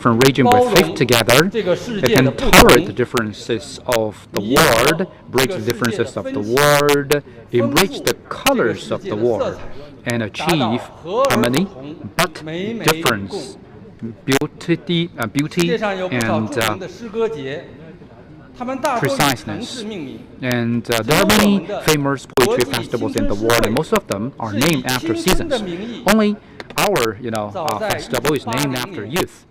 different regions will live together. It can tolerate the differences of the world, break the differences of the world, embrace the colors of the world, and achieve harmony, but difference, beauty and preciseness. And there are many famous poetry festivals in the world, and most of them are named after seasons. Only our, festival is named after youth.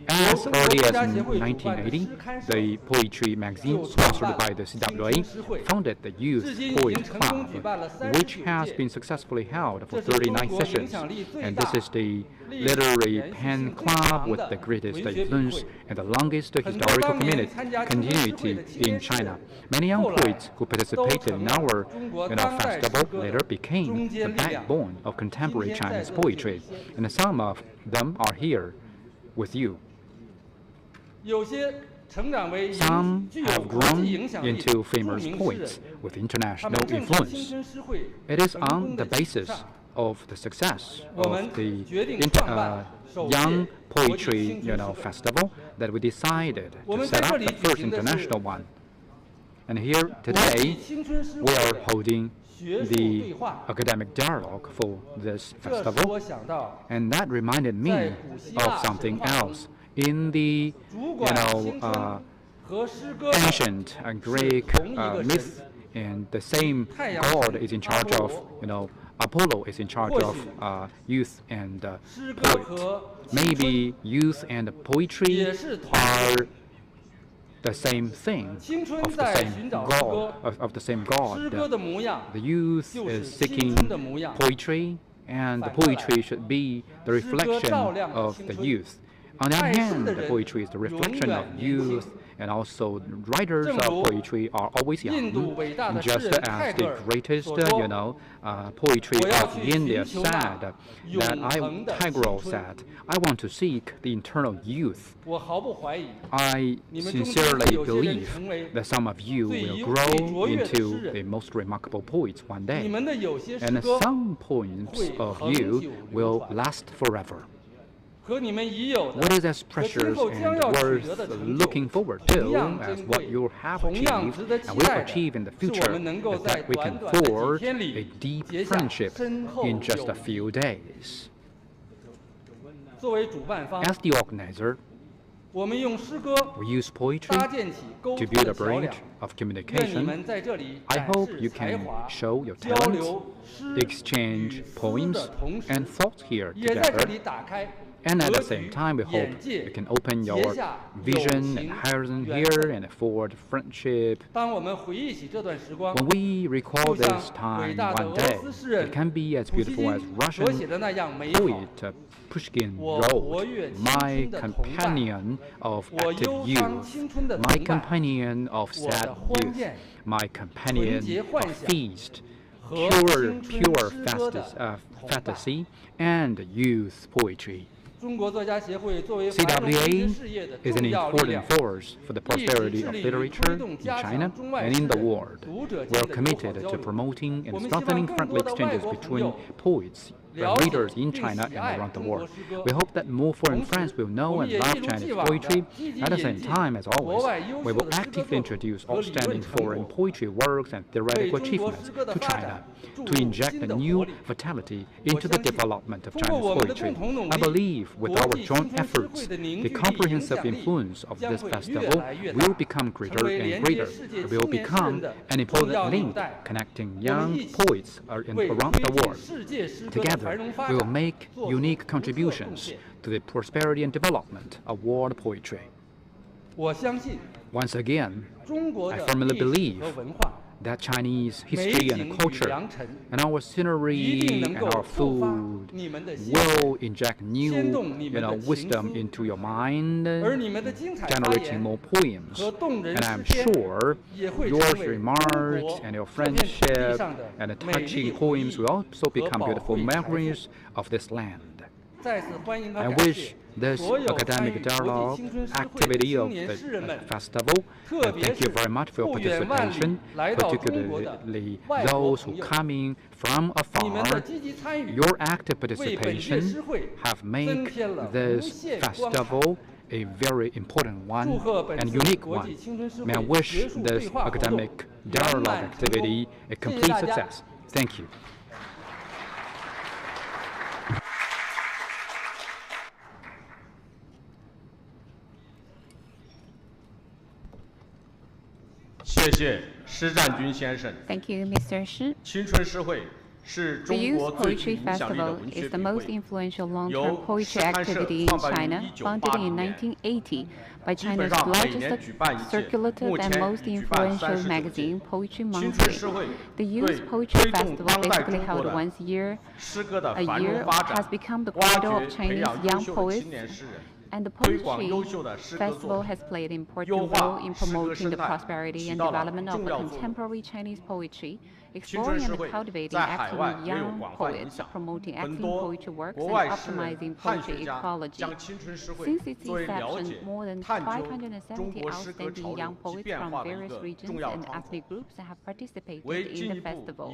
As early as 1980, the poetry magazine sponsored by the CWA founded the Youth Poet Club, which has been successfully held for 39 sessions. And this is the literary pen club with the greatest influence and the longest historical continuity in China. Many young poets who participated in our festival later became the backbone of contemporary Chinese poetry, and some of them are here with you. Some have grown into famous poets with international influence. It is on the basis of the success of the Young Poetry Festival that we decided to set up the first international one. And here today we are holding the academic dialogue for this festival, and that reminded me of something else. In the ancient Greek myth, and the same god is in charge of Apollo is in charge of youth and poet. Maybe youth and poetry are the same thing, of the same god. The youth is seeking poetry, and the poetry should be the reflection of the youth. On the other hand, the poetry is the reflection of youth, and also writers of poetry are always young, just as the greatest, poetry of India said, Tagore said, I want to seek the internal youth. I sincerely believe that some of you will grow into the most remarkable poets one day, and some poems of you will last forever. What is as precious and worth looking forward to as what you have achieved and will achieve in the future is that we can forge a deep friendship in just a few days. As the organizer, we use poetry to build a bridge of communication. I hope you can show your talents, exchange poems and thoughts here together. And at the same time, we hope you can open your vision and horizon here and forward friendship. When we recall this time one day, it can be as beautiful as Russian poet Pushkin wrote, my companion of active youth, my companion of sad youth, my companion of feast, pure fantasy and youth poetry. CWA is an important force for the prosperity of literature in China and in the world. We are committed to promoting and strengthening friendly exchanges between poets and readers in China and around the world. We hope that more foreign friends will know and love Chinese poetry. At the same time, as always, we will actively introduce outstanding foreign poetry works and theoretical achievements to China to inject a new vitality into the development of Chinese poetry. I believe with our joint efforts, the comprehensive influence of this festival will become greater and greater. It will become an important link connecting young poets around the world. Together, we will make unique contributions to the prosperity and development of world poetry. Once again, I firmly believe that Chinese history and culture and our scenery and our food will inject new wisdom into your mind, generating more poems. And I'm sure your remarks and your friendship and the touching poems will also become beautiful memories of this land. I wish this academic dialogue activity of the festival. Thank you very much for your participation, particularly those who coming from afar. Your active participation have made this festival a very important one and unique one. May I wish this academic dialogue activity a complete success. Thank you. Thank you, Mr. Shi. The Youth Poetry Festival is the most influential long-term poetry activity in China, founded in 1980 by China's largest circulative and most influential magazine, Poetry Monthly. The Youth Poetry Festival, basically held once a year, has become the cradle of Chinese young poets, and the Poetry Festival has played an important role in promoting the prosperity and development of contemporary Chinese poetry, exploring and cultivating excellent young poets, promoting excellent poetry works, and optimizing poetry ecology. Since its inception, more than 570 outstanding young poets from various regions and ethnic groups have participated in the festival,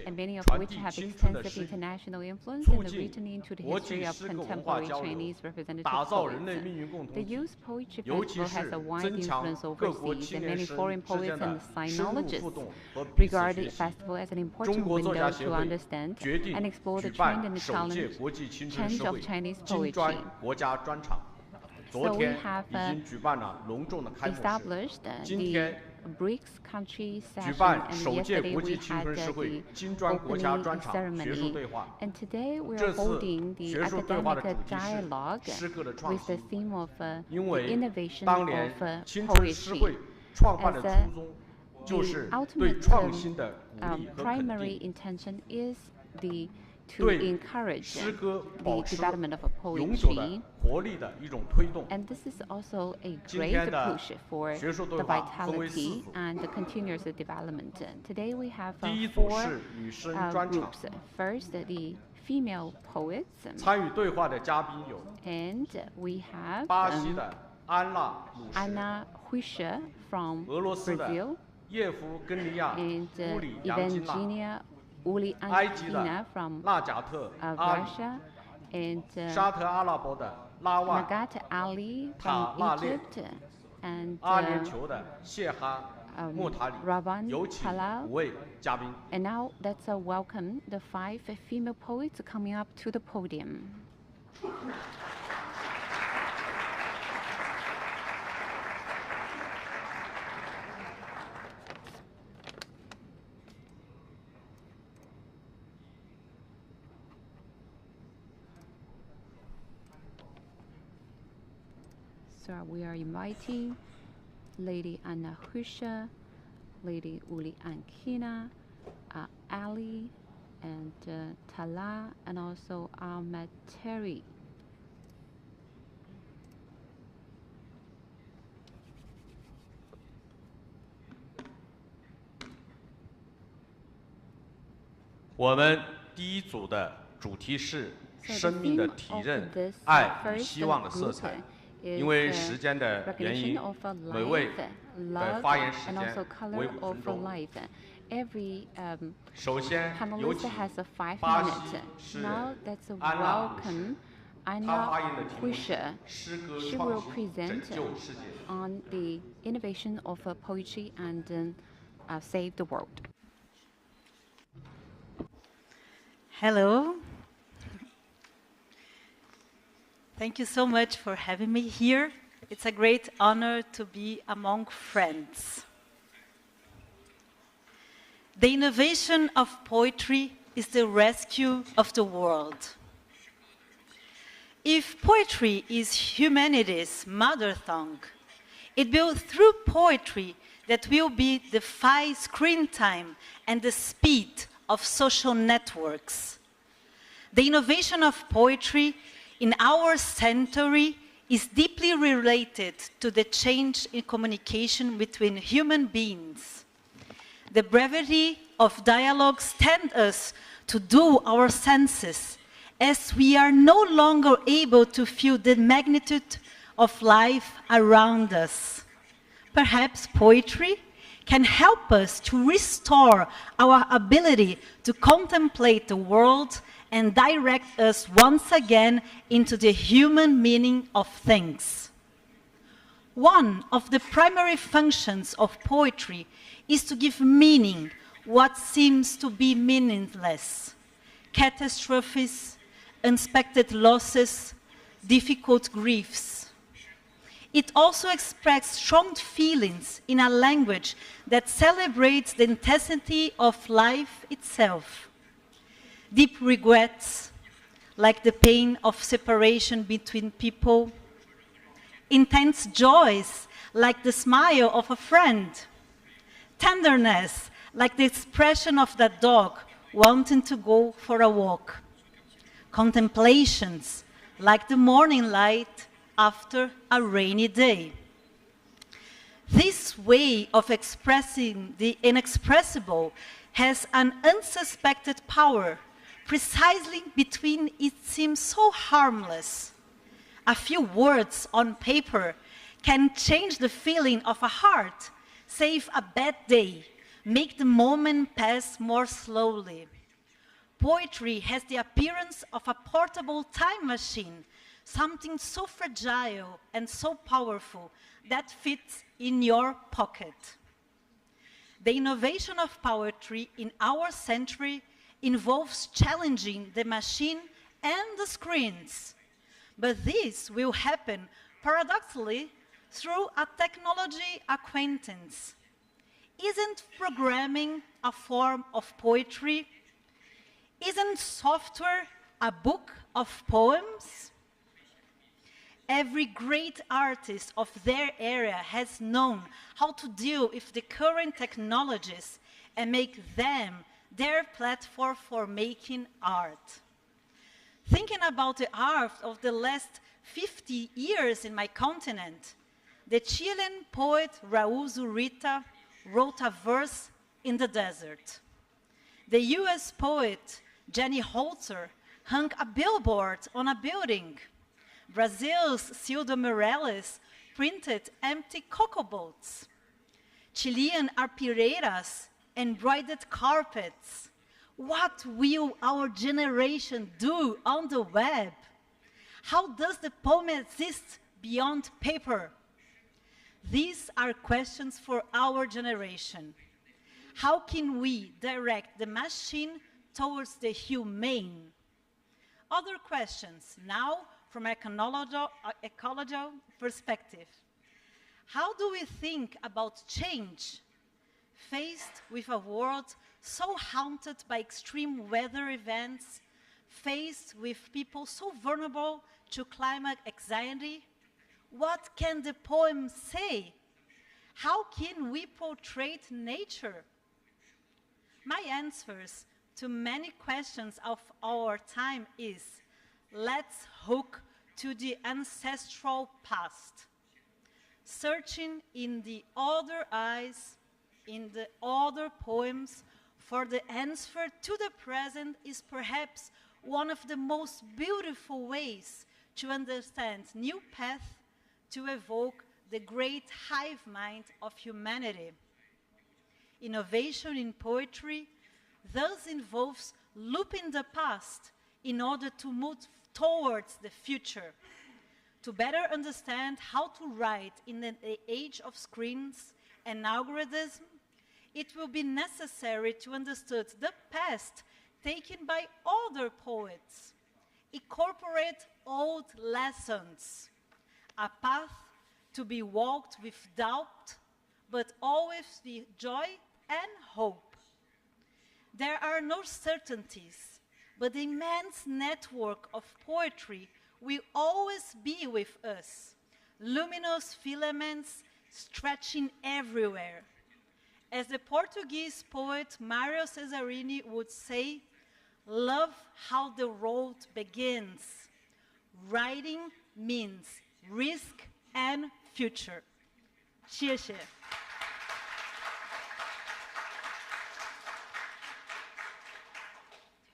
and many of which have extensive international influence and written into the history of contemporary Chinese representative poets. The Youth Poetry Festival has a wide influence overseas, and many foreign poets and sinologists regard the festival as an important window to understand and explore the trend and the challenge of Chinese poetry. So we have established the BRICS country session, and yesterday we had the opening ceremony. And today we are holding the academic dialogue with the theme of the innovation of poetry. The ultimate primary intention is to encourage the development of poetry, and this is also a great push for the vitality and the continuous development. Today we have 4 groups. First, the female poets, and we have Anna Huishe from Brazil, and Evangenia Ulyankina from Russia, and Nagat Ali from Egypt, and Ravan Talal. And now let's welcome the 5 female poets coming up to the podium. So we are inviting Lady Anna Huishe, Lady Ulyankina, Ali, and Tala, and also Ahmed Terry.我们第一组的主题是生命的体认，爱与希望的色彩。因为时间的原因，每位的发言时间为5分钟。首先，有请巴西诗人安娜鲁什，她发言的题目是“诗歌创新拯救世界”。 On the innovation of poetry and save the world. Hello. Thank you so much for having me here. It's a great honor to be among friends. The innovation of poetry is the rescue of the world. If poetry is humanity's mother tongue, it will be through poetry that will defy screen time and the speed of social networks. The innovation of poetry in our century is deeply related to the change in communication between human beings. The brevity of dialogues tempts us to dull our senses, as we are no longer able to feel the magnitude of life around us. Perhaps poetry can help us to restore our ability to contemplate the world and direct us once again into the human meaning of things. One of the primary functions of poetry is to give meaning what seems to be meaningless. Catastrophes, unexpected losses, difficult griefs. It also expresses strong feelings in a language that celebrates the intensity of life itself. Deep regrets, like the pain of separation between people. Intense joys, like the smile of a friend. Tenderness, like the expression of that dog wanting to go for a walk. Contemplations, like the morning light after a rainy day. This way of expressing the inexpressible has an unsuspected power, precisely between it seems so harmless. A few words on paper can change the feeling of a heart, save a bad day, make the moment pass more slowly. Poetry has the appearance of a portable time machine, something so fragile and so powerful that fits in your pocket. The innovation of poetry in our century involves challenging the machine and the screens. But this will happen, paradoxically, through a technology acquaintance. Isn't programming a form of poetry? Isn't software a book of poems? Every great artist of their era has known how to deal with the current technologies and make them their platform for making art. Thinking about the art of the last 50 years in my continent, the Chilean poet Raúl Zurita wrote a verse in the desert. The US poet Jenny Holzer hung a billboard on a building. Brazil's Cildo Meirelles printed empty cocoa boats. Chilean arpireiras embroidered carpets. What will our generation do on the web? How does the poem exist beyond paper? These are questions for our generation. How can we direct the machine towards the humane? Other questions, now from an ecological perspective. How do we think about change? Faced with a world so haunted by extreme weather events, faced with people so vulnerable to climate anxiety, what can the poem say? How can we portray nature? My answers to many questions of our time is, let's hook to the ancestral past, searching in the other eyes, in the other poems, for the answer to the present is perhaps one of the most beautiful ways to understand new paths to evoke the great hive mind of humanity. Innovation in poetry thus involves looping the past in order to move towards the future. To better understand how to write in the age of screens and algorithms, it will be necessary to understand the past taken by other poets, incorporate old lessons, a path to be walked with doubt, but always with joy and hope. There are no certainties, but the immense network of poetry will always be with us, luminous filaments stretching everywhere. As the Portuguese poet Mário Cesarini would say, love how the road begins. Writing means risk and future. 谢谢。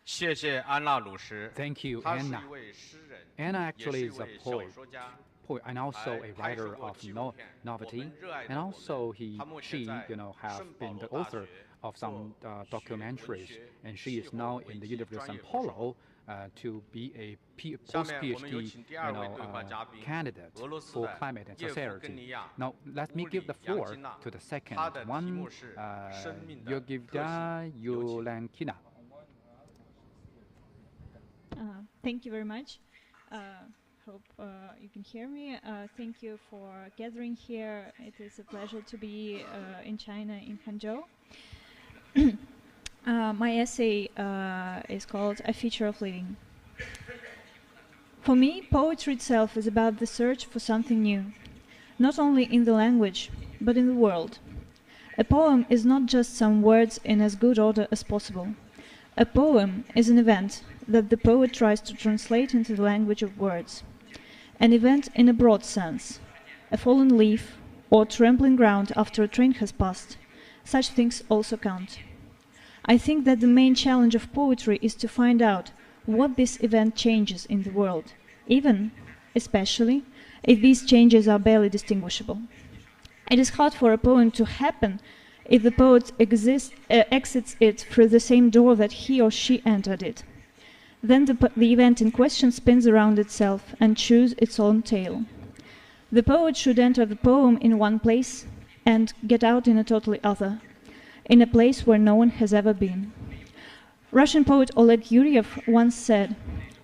谢谢安娜老师。 Thank you, 她是 Anna. 一位诗人， Anna 也是 actually 一 is a 位小 poet. 说家。poet and also a writer of novelty, and also she have been the author of some documentaries, and she is now in the University of São Paulo to be a post-PhD candidate for climate and society. Now, let me give the floor to the second one, Yogivda Yulankina. Thank you very much. Hope you can hear me. Thank you for gathering here. It is a pleasure to be in China, in Hangzhou. My essay is called A Feature of Living. For me, poetry itself is about the search for something new, not only in the language, but in the world. A poem is not just some words in as good order as possible. A poem is an event that the poet tries to translate into the language of words. An event in a broad sense, a fallen leaf or trampling ground after a train has passed. Such things also count. I think that the main challenge of poetry is to find out what this event changes in the world, even, especially, if these changes are barely distinguishable. It is hard for a poem to happen if the poet exits it through the same door that he or she entered it. Then the event in question spins around itself and chews its own tail. The poet should enter the poem in one place and get out in a totally other, in a place where no one has ever been. Russian poet Oleg Yuryev once said,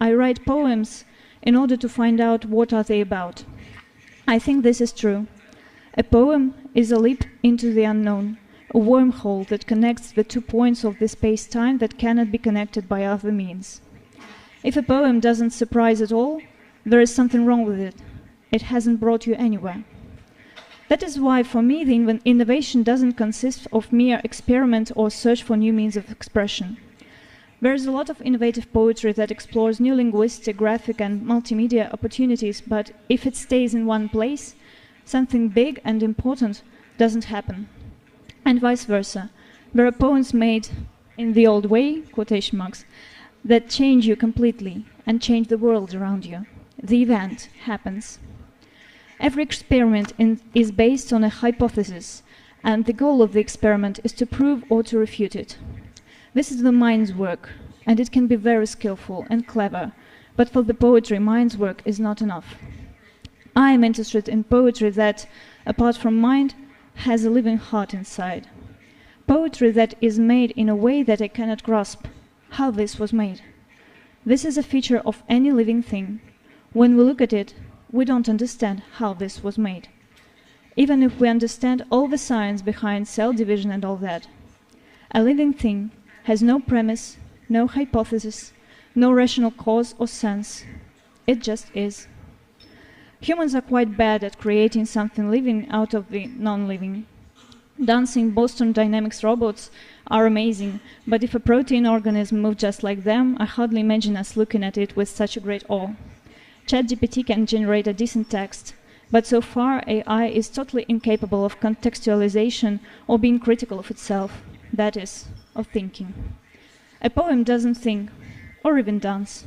"I write poems in order to find out what are they about." I think this is true. A poem is a leap into the unknown, a wormhole that connects the 2 points of the space-time that cannot be connected by other means. If a poem doesn't surprise at all, there is something wrong with it. It hasn't brought you anywhere. That is why, for me, the innovation doesn't consist of mere experiment or search for new means of expression. There is a lot of innovative poetry that explores new linguistic, graphic, and multimedia opportunities, but if it stays in one place, something big and important doesn't happen. And vice versa. There are poems made in the old way, quotation marks, that change you completely and change the world around you. The event happens. Every experiment is based on a hypothesis, and the goal of the experiment is to prove or to refute it. This is the mind's work, and it can be very skillful and clever, but for the poetry, mind's work is not enough. I am interested in poetry that, apart from mind, has a living heart inside. Poetry that is made in a way that I cannot grasp how this was made. This is a feature of any living thing. When we look at it, we don't understand how this was made, even if we understand all the science behind cell division and all that. A living thing has no premise, no hypothesis, no rational cause or sense. It just is. Humans are quite bad at creating something living out of the non-living. Dancing Boston Dynamics robots are amazing, but if a protein organism moved just like them, I hardly imagine us looking at it with such a great awe. ChatGPT can generate a decent text, but so far AI is totally incapable of contextualization or being critical of itself, that is, of thinking. A poem doesn't think, or even dance,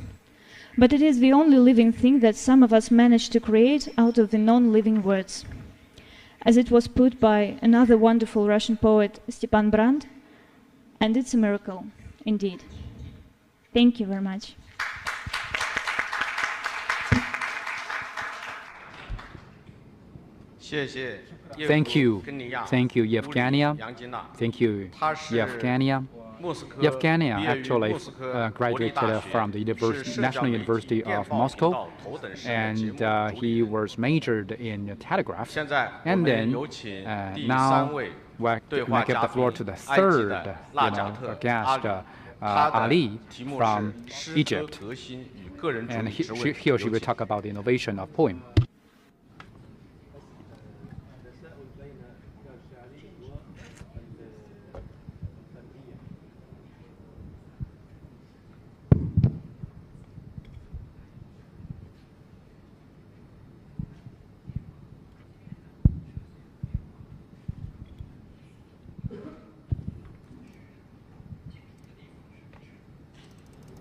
but it is the only living thing that some of us managed to create out of the non-living words. As it was put by another wonderful Russian poet, Stepan Brand, and it's a miracle, indeed. Thank you very much. Thank you. Thank you, Yevgenia. Thank you, Yevgenia. Yevgenia actually graduated from the National University of Moscow, and he was majored in telegraph. And then now we give the floor to the third guest, Ali from Egypt, and he or she will talk about the innovation of poem.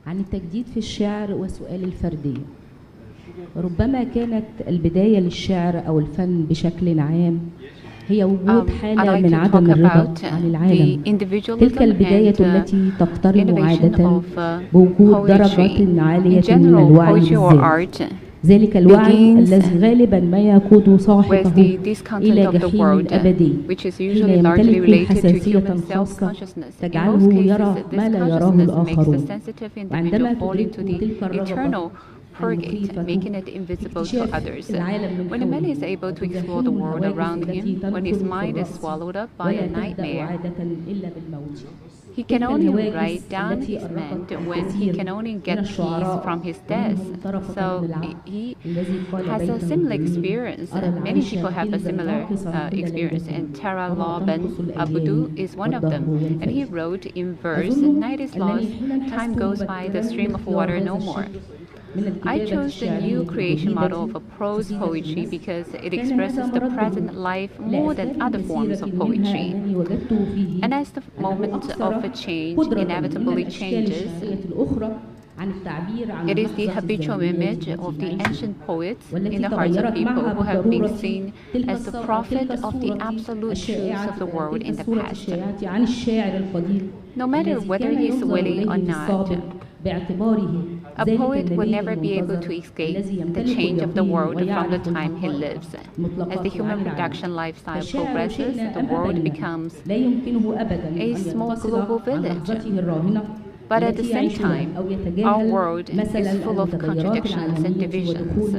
عن التجديد في الشعر وسؤال الفردية. ربما كانت البداية للشعر أو الفن بشكل عام هي وجود حالة من عدم الرضا عن العالم. تلك البداية التي تقترب عادة بوجود درجة عالية من الوعي بالذات. ذلك الوعي الذي غالبا ما يقود صاحبه إلى جحيم الأبدي حين يمتلك حساسية خاصة تجعله يرى ما لا يراه الآخرون. وعندما تدرك تلك الرغبة purgate, making it invisible to others. When a man is able to explore the world around him, when his mind is swallowed up by a nightmare, he can only write down his mind when he can only get peace from his death. So he has a similar experience. Many people have a similar experience, and Tara Laban Abudu is one of them. And he wrote in verse, "Night is lost, time goes by, the stream of water no more." I chose the new creation model of a prose poetry because it expresses the present life more than other forms of poetry. And as the moment of a change inevitably changes, it is the habitual image of the ancient poets in the hearts of people who have been seen as the prophet of the absolute truths of the world in the past. No matter whether he is willing or not, a poet will never be able to escape the change of the world from the time he lives. As the human production lifestyle progresses, the world becomes a small global village. But at the same time, our world is full of contradictions and divisions.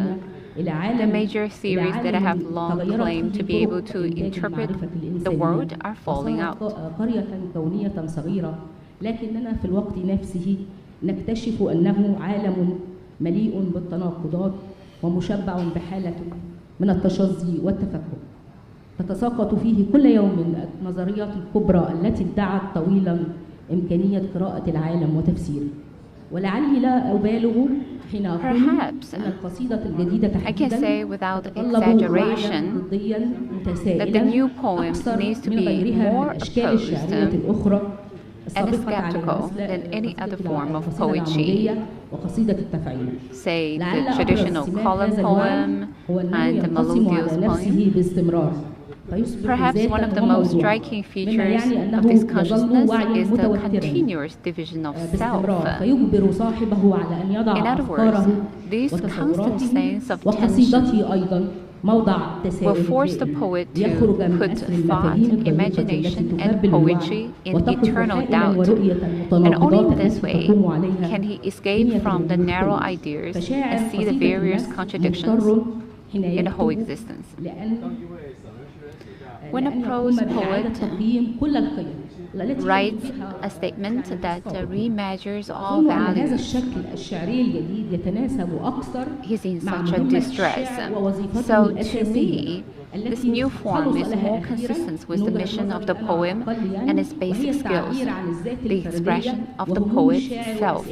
The major theories that I have long claimed to be able to interpret the world are falling out. نكتشف أنه عالم مليء بالتناقضات ومشبع بحالة من التشظي والتفكك. تتساقط فيه كل يوم النظريات الكبرى التي ادعت طويلا إمكانية قراءة العالم وتفسيره. ولعلي لا أبالغ حين أقول أن القصيدة الجديدة تحديدا تتطلب وعيا ضديا متسائلا أكثر من غيرها من الأشكال الشعرية الأخرى and skeptical than any other form of poetry, say the traditional column poem and the melodious poem. Perhaps one of the most striking features of this consciousness is the continuous division of self. In other words, this constant sense of tension will force the poet to put thought, imagination, and poetry in eternal doubt. And only in this way can he escape from the narrow ideas and see the various contradictions in the whole existence. When a prose poet writes a statement that remeasures all values, he's in such a distress. So to me, this new form is more consistent with the mission of the poem and its basic skills, the expression of the poet's self,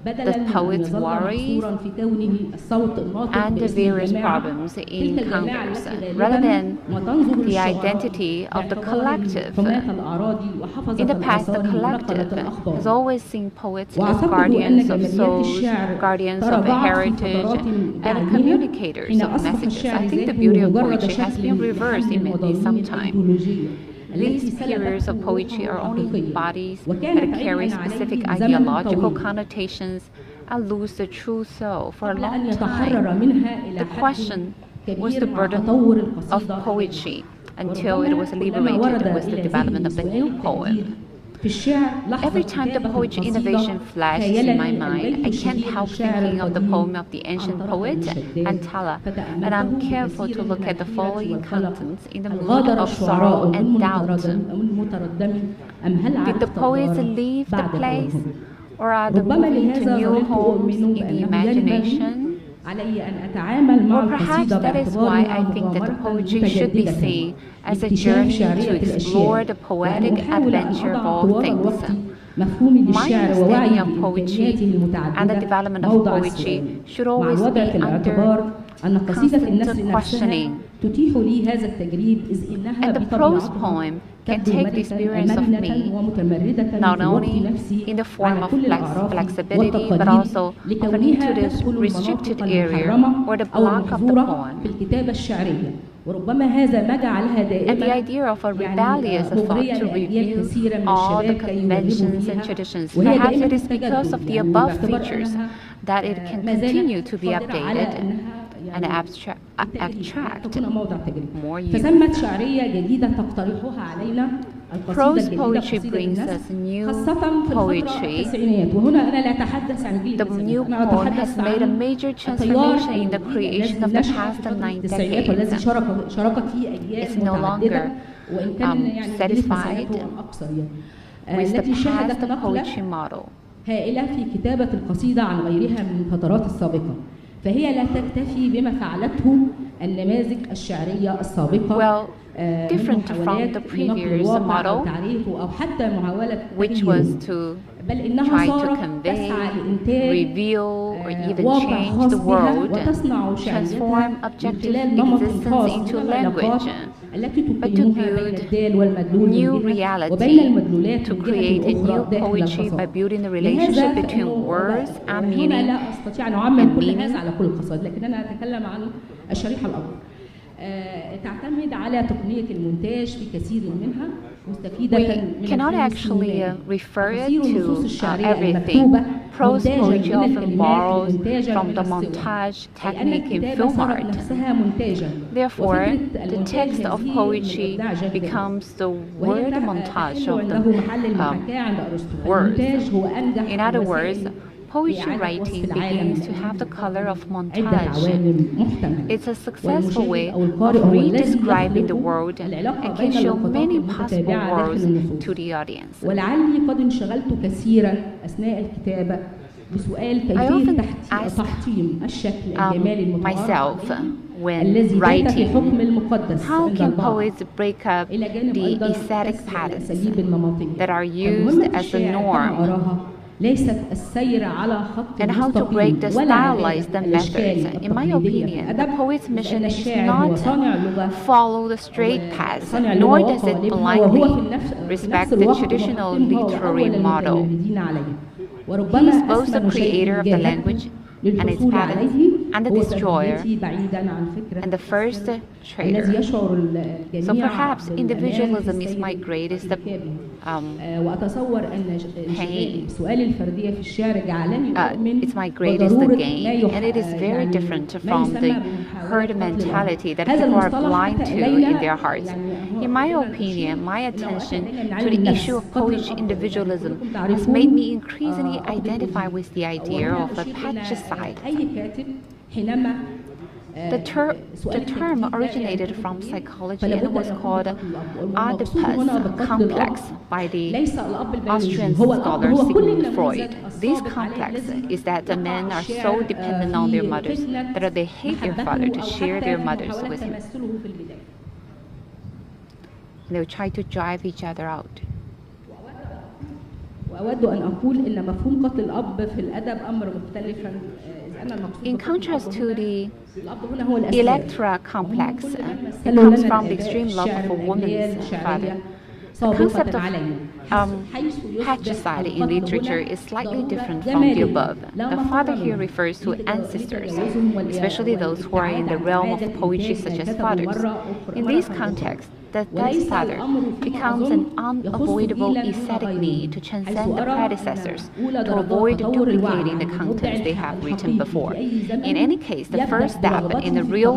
the poet's worries and the various problems he encounters, rather than the identity of the collective. In the past, the collective has always seen poets as guardians of souls, guardians of heritage, and communicators of messages. I think the beauty of poetry has been reversed in some time. These periods of poetry are only bodies that carry specific ideological connotations and lose the true soul for a long time. The question was the burden of poetry until it was liberated with the development of the new poem. Every time the poetry innovation flashes in my mind, I can't help thinking of the poem of the ancient poet Intl, and I'm careful to look at the following contents in the mood of sorrow and doubt. Did the poets leave the place, or are they moving to new homes in the imagination? Or perhaps that is why I think that the poetry should be seen as a journey to explore the poetic adventure of all things. My understanding of poetry and the development of poetry should always be under أن قصيدة النثر constant نفسها questioning. تتيح لي هذا التجريد إذ إنها And the prose بطبيعتها poem can تبدو take the ملكة experience of مرنة me ومتمردة not في الوقت only نفسه in the form على of كل الأعراف flexibility, but والتقاليد also of an لكونها into this تدخل restricted المناطق area المحرمة or the أو block of the المحظورة poem. في الكتابة الشعرية وربما هذا ما جعلها And the دائما idea of a rebellious thought مغرية to لأجيال review كثيرة من all the الشباب كي يرغبوا conventions and فيها traditions. وهي Perhaps دائما it is because of التجدد the يعني above باعتبار features أنها that it can ما زالت continue to be قادرة على updated أنها and يعني attract تكون موضع تجربة more youth. فثمت شعرية جديدة تقترحها علينا القصيدة Prose الجديدة poetry قصيدة brings النثر us new خاصة في الفترة poetry. التسعينيات وهنا أنا لا أتحدث عن جيل The new التسعينات أنا poem has أتحدث made a عن major التيار transformation in the الجديد creation of الذي the نشأ past في and فترة 9 التسعينات والذي decades. شارك فيه أجيال It's no متعددة longer وإن كان يعني جيل التسعينات satisfied هو الأقصر يعني with the التي شهدت past نقلة poetry model. هائلة في كتابة القصيدة عن غيرها من الفترات السابقة فهي لا تكتفي بما فعلته النماذج الشعرية السابقة Well, different from the previous model, أو حتى محاولة which was to بل إنها try to صارت convey, تسعى لإنتاج reveal, or even واقع change خاص the بها world, وتصنع transform شعريتها من objective خلال نمط existence خاص into من العلاقات language, التي but to تقيمها بين build الدال والمدلول new من جهة reality, وبين المدلولات to من جهة create a أخرى new داخل poetry by القصائد. building the لهذا relationship between فإنه words and هنا meaning لا أستطيع أن أعمم and كل meaning. هذا على كل القصائد لكن أنا أتكلم عن الشريحة الأكبر. تعتمد على تقنية المونتاج في كثير منها مستفيدة We cannot actually refer it to everything. المكتوبة Prose مونتاجاً poetry من often الكلمات borrows المنتجة from من the الصور. montage أي أن technique in الكتابة film صارت art. نفسها منتاجا Therefore, وفكرة the المونتاج text of هذه poetry من إبداع جاك becomes the وهي word montage تحل of عنده the محل المحاكاة عند أرسطو words. المونتاج هو أنجح In other words, الوسائل poetry لإعادة writing وصف العالم begins to have the color of عدة montage. عوامل محتملة It's a successful way أو of القارئ هو الذي redescribing the يخلق world العلاقة and بين can show اللقطات many possible المتتابعة داخل worlds النصوص to the audience. ولعلي قد انشغلت كثيرا أثناء الكتابة بسؤال I كيفية often ask تحطيم الشكل الجمالي المتعارف myself عليه when الذي بات في حكم writing, المقدس how عند can البعض poets break up إلى جانب the أيضا aesthetic كسر patterns الأساليب النمطية that are فمهمة used as a الشاعر كما norm, أراها ليست السير على خط and how to break the مستقيم ولا stylized عبادة الأشكال methods. In my التقليدية في opinion, the الأدب poet's mission لأن is الشاعر هو not صانع لغة follow the straight path, صانع nor اللغة does it وقالبها وهو blindly في نفس respect the الوقت traditional محطمها literary وأول model. المتمردين عليه He وربما is both the أثمن شيء creator of the جاهدت language and its للحصول patterns عليه and the هو destroyer تربيتي بعيدا عن فكرة and the first الذي traitor. يشعر So الجميع perhaps بالأمان individualism في is السير my greatest وأتصور أن انشغالي بسؤال الفردية في الشعر جعلني أؤمن it's my greatest بضرورة gain, and it is very different from the herd mentality that هذا people are المصطلح blind حتى to إلينا in their hearts. In my opinion, my attention to the issue of poetry individualism has made me increasingly identify with the idea of a patricide. أي كاتب حينما The term originated from psychology and was called Oedipus complex by the Austrian scholar Sigmund Freud. This complex is that the men are so dependent on their mothers that they hate their father to share their mothers with him. They will try to drive each other out. وأود أن أقول إن مفهوم قتل الأب في الأدب أمر مختلفا. In contrast to the Electra complex, it comes from the extreme love of a woman's father. The concept of patricide in literature is slightly different from the above. The father here refers to ancestors, especially those who are in the realm of poetry such as fathers. In this context, the dead father becomes an unavoidable aesthetic need to transcend the predecessors, to avoid duplicating the contents they have written before. In any case, the first step in the real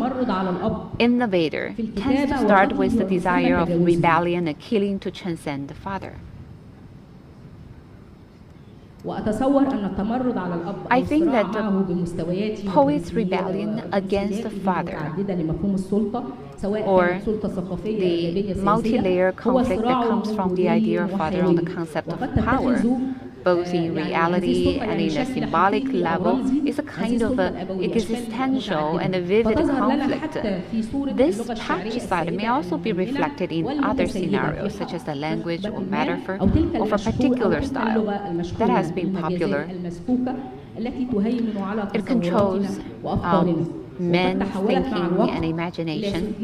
innovator tends to start with the desire of rebellion and killing to transcend the father. I think that the poet's rebellion against the father, or the multi-layer conflict that comes from the idea of father on the concept of power, both in reality and in a symbolic level, is a kind of existential and a vivid conflict. This patricide may also be reflected in other scenarios, such as the language or metaphor of a particular style that has been popular. It controls men's thinking and imagination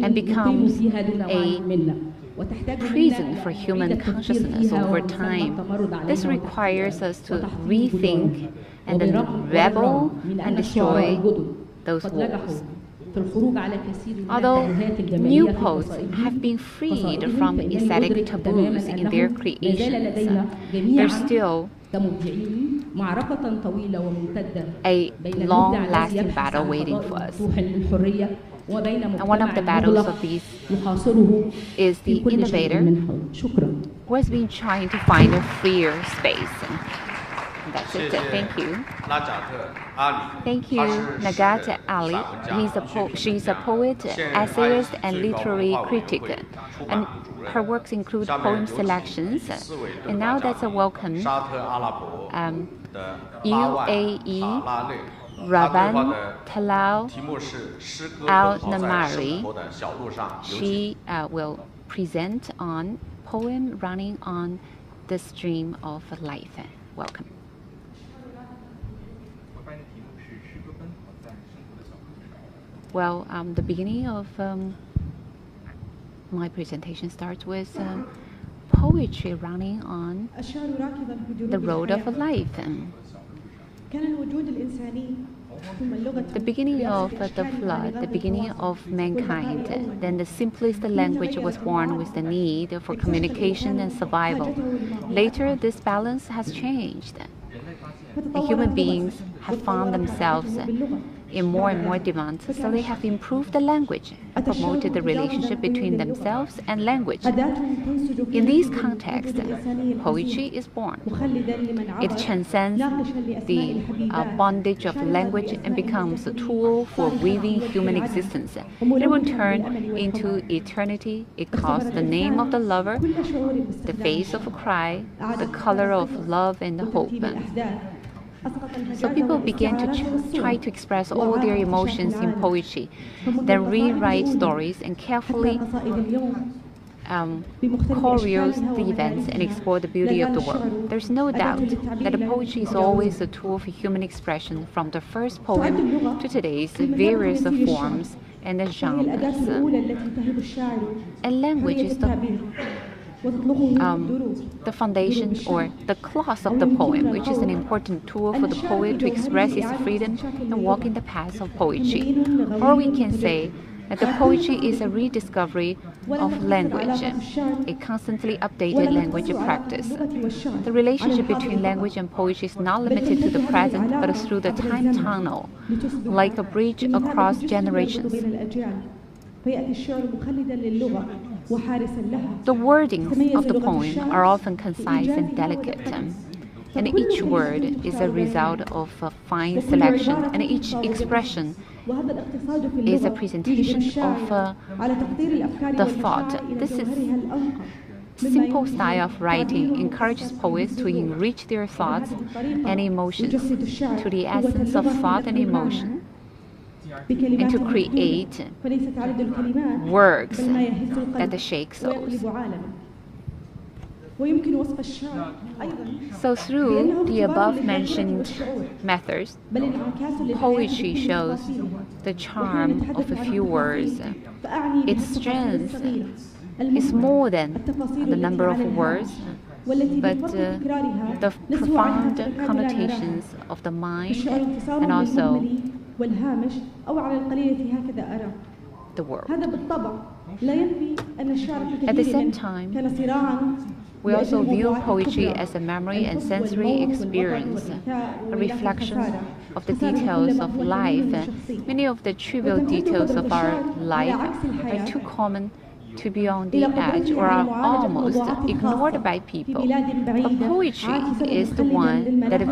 and becomes a prison for human consciousness over time. This requires us to rethink and then rebel and destroy those walls. Although new poets have been freed from aesthetic taboos in their creations, there's still a long-lasting battle waiting for us. And one of the battles of these is the innovator who has been trying to find a freer space. And that's it. Thank you. Thank you, Nagat Ali. She's a poet, essayist, and literary critic. And her works include poem selections. And now that's a welcome. UAE Ravan Talal Al-Namari. She will present on poem running on the stream of life. Welcome. Well, the beginning of my presentation starts with poetry running on the road of life. The beginning of the flood, the beginning of mankind, then the simplest language was born with the need for communication and survival. Later, this balance has changed. The human beings have found themselves in more and more demands, so they have improved the language and promoted the relationship between themselves and language. In these contexts, poetry is born. It transcends the bondage of language and becomes a tool for weaving human existence. It will turn into eternity. It calls the name of the lover, the face of a cry, the color of love and hope. So people began to try to express all their emotions in poetry, then rewrite stories and carefully choreo the events and explore the beauty of the world. There's no doubt that the poetry is always a tool for human expression, from the first poem to today's various forms and the genres. And language is the foundation or the clause of the poem, which is an important tool for the poet to express his freedom and walk in the path of poetry. Or we can say that the poetry is a rediscovery of language, a constantly updated language practice. The relationship between language and poetry is not limited to the present, but through the time tunnel, like a bridge across generations. The wordings of the poem are often concise and delicate, and each word is a result of a fine selection, and each expression is a presentation of the thought. This simple style of writing encourages poets to enrich their thoughts and emotions to the essence of thought and emotion, and to create works that shake souls. So through the above-mentioned methods, poetry shows the charm of a few words. Its strength is more than the number of words, but the profound connotations of the mind and also the world. At the same time, we also view poetry as a memory and sensory experience, a reflection of the details of life. Many of the trivial details of our life are too common to be on the edge or are almost ignored by people. But poetry is the one that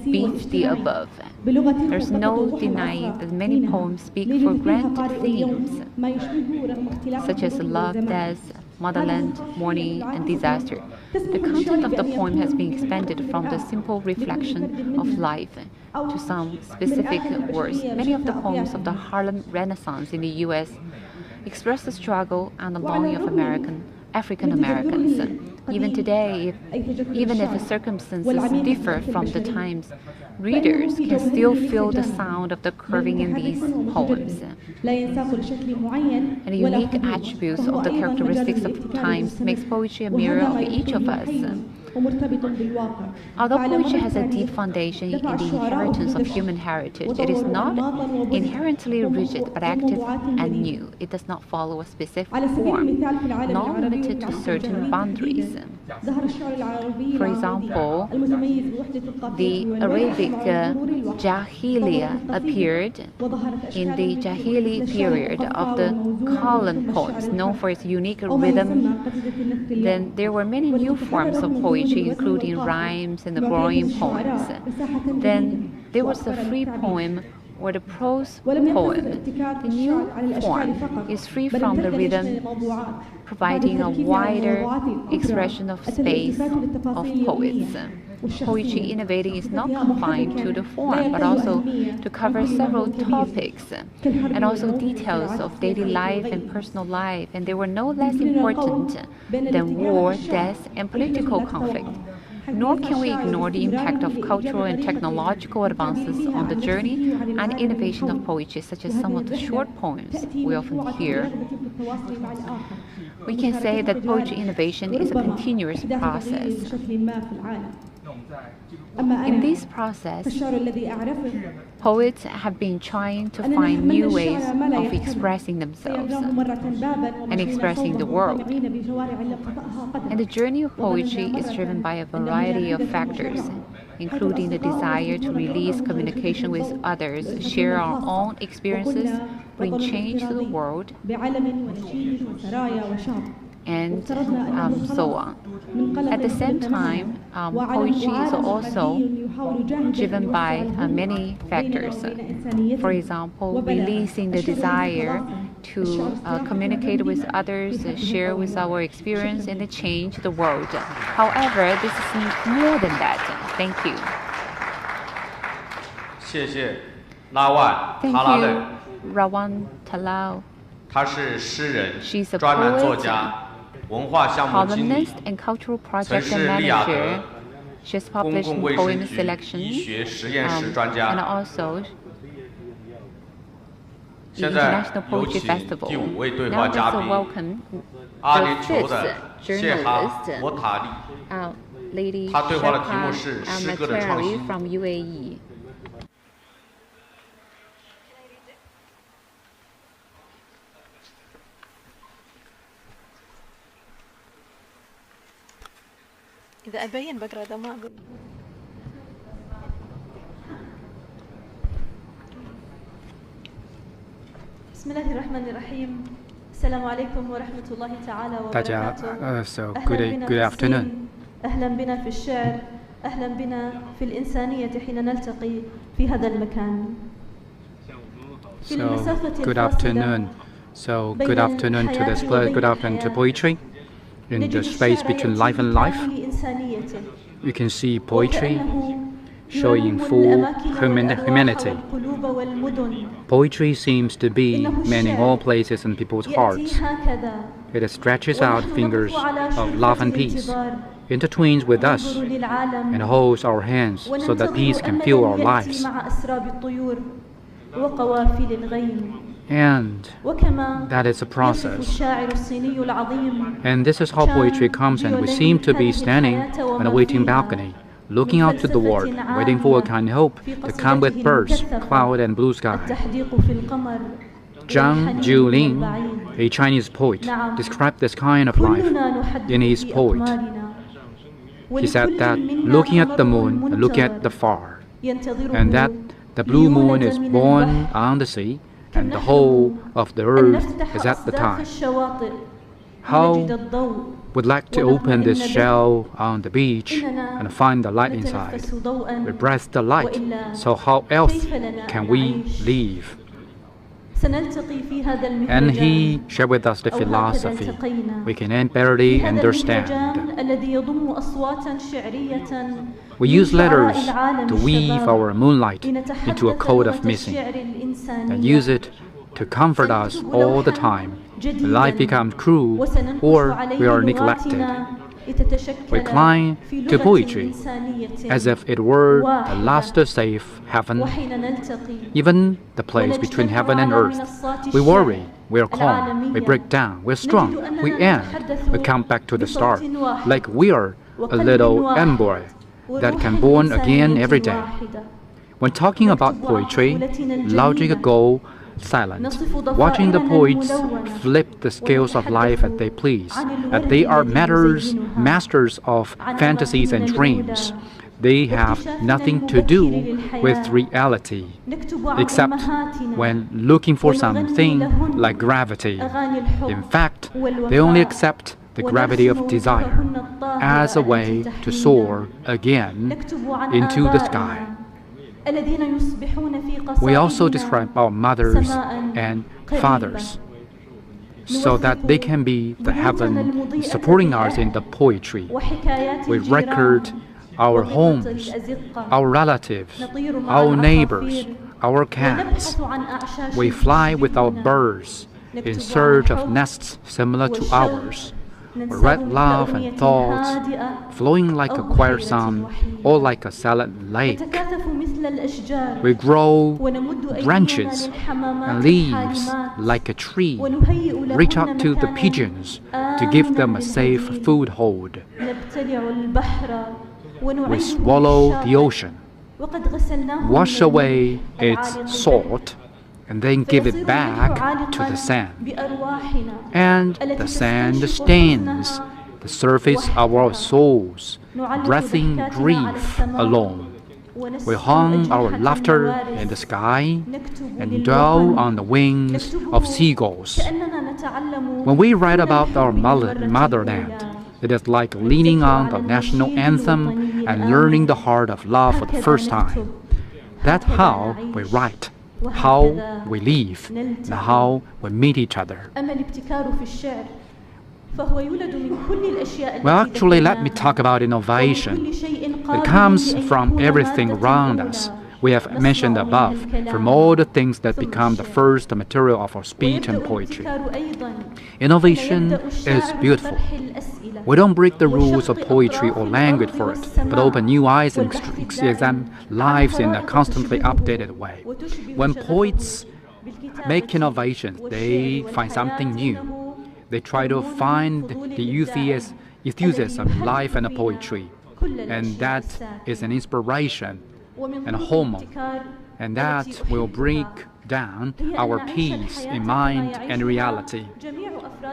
beats the above. There's no denying that many poems speak for grand themes, such as love, death, motherland, mourning, and disaster. The content of the poem has been expanded from the simple reflection of life to some specific words. Many of the poems of the Harlem Renaissance in the U.S. express the struggle and the longing of African Americans. Even today, even if the circumstances differ from the times, readers can still feel the sound of the curving in these poems. And the unique attributes of the characteristics of times makes poetry a mirror of each of us. Although poetry has a deep foundation in the inheritance of human heritage, it is not inherently rigid but active and new. It does not follow a specific form, not limited to certain boundaries. For example, the Arabic Jahiliyyah appeared in the Jahili period of the Qalan poems, known for its unique rhythm. Then there were many new forms of poetry, including rhymes and the growing poems. Then there was the free poem or the prose poem. The new form is free from the rhythm, providing a wider expression of space of poets. Poetry innovating is not confined to the form, but also to cover several topics and also details of daily life and personal life, and they were no less important than war, death, and political conflict. Nor can we ignore the impact of cultural and technological advances on the journey and innovation of poetry, such as some of the short poems we often hear. We can say that poetry innovation is a continuous process. In this process, poets have been trying to find new ways of expressing themselves and expressing the world. And the journey of poetry is driven by a variety of factors, including the desire to release communication with others, share our own experiences, bring change to the world, and so on. At the same time, poetry is also driven by many factors. For example, releasing the desire to communicate with others, share with our experience, and change the world. However, this is more than that. Thank you. Thank you, Rawan Talal. 他是诗人、 She's a 专栏作 poet, 家、文化项目经理， columnist and cultural 曾 project 是 and 利雅得 manager. She's 公 published 共 in 卫 poem 生局 selection 医学实验室专 and 家。 also 现在 International 有 Poetry 请 Festival. 第五位对 Now 话 let's 嘉宾， welcome 阿 the 联酋的 fifth 谢哈 journalist, 博塔利。 Lady 他对话的题目 Sheha 是诗歌的创 Al-Matari 新。 from UAE. إذا أبين بقرأ ده ما بسم الله الرحمن الرحيم السلام عليكم ورحمة الله تعالى وبركاته. So good afternoon. أهلا بنا في الشعر، أهلا بنا في الإنسانية حين نلتقي في هذا المكان. So good afternoon. So good afternoon to this play. Good afternoon to poetry. In the space between life and life, you can see poetry showing full humanity. Poetry seems to be man in all places in people's hearts. It stretches out fingers of love and peace, intertwines with us, and holds our hands so that peace can fill our lives. And that is a process. And this is how poetry comes, and we seem to be standing on a waiting balcony, looking out to the world, waiting for a kind hope to come with birds, cloud, and blue sky. Zhang Jiulin, a Chinese poet, described this kind of life in his poet. He said that looking at the moon, looking at the far, and that the blue moon is born on the sea, and the whole of the earth is at the time. How would like to open this shell on the beach and find the light inside. We breathe the light, so how else can we live? And he shared with us the philosophy we can barely understand. We use letters to weave our moonlight into a coat of missing and use it to comfort us all the time when life becomes cruel or we are neglected. We cling to poetry as if it were the last safe haven, even the place between heaven and earth. We worry, we are calm, we break down, we're strong, we end, we come back to the start, like we are a little embryo that can born again every day. When talking about poetry, logic go silent, watching the poets flip the scales of life as they please, that they are masters of fantasies and dreams. They have nothing to do with reality, except when looking for something like gravity. In fact, they only accept the gravity of desire as a way to soar again into the sky. We also describe our mothers and fathers so that they can be the heaven supporting us in the poetry. We record our homes, our relatives, our neighbors, our cats. We fly with our birds in search of nests similar to ours. We write love and thoughts, flowing like a quiet song or like a silent lake. We grow branches and leaves like a tree, reach out to the pigeons to give them a safe foothold. We swallow the ocean, wash away its salt, and then give it back to the sand. And the sand stains the surface of our souls, breathing grief alone. We hung our laughter in the sky and dwell on the wings of seagulls. When we write about our motherland, it is like leaning on the national anthem and learning the heart of love for the first time. That's how we write, how we live, and how we meet each other. Well, actually, let me talk about innovation. It comes from everything around us. We have mentioned above, from all the things that become the first material of our speech and poetry. Innovation is beautiful. We don't break the rules of poetry or language for it, but open new eyes and examine lives in a constantly updated way. When poets make innovations, they find something new. They try to find the enthusiasm in life and poetry, and that is an inspiration and a hormone, and that will break down our peace in mind and reality.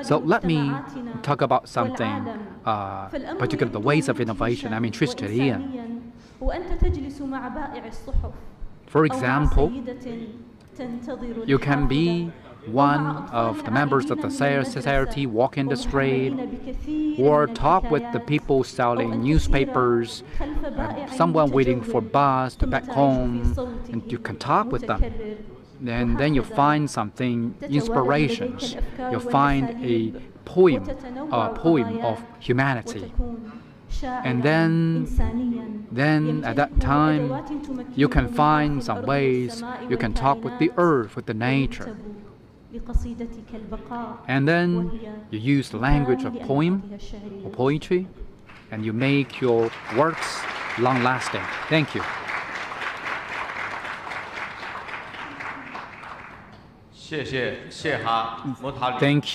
So let me talk about something, particularly the ways of innovation I'm interested in. For example, you can be one of the members of the society walking the street, or talk with the people selling newspapers, someone waiting for bus to back home, and you can talk with them. And then you find something, inspirations. You find a poem of humanity. And then at that time, you can find some ways you can talk with the earth, with the nature. And then you use the language of poem or poetry, and you make your works long-lasting. Thank you. Thank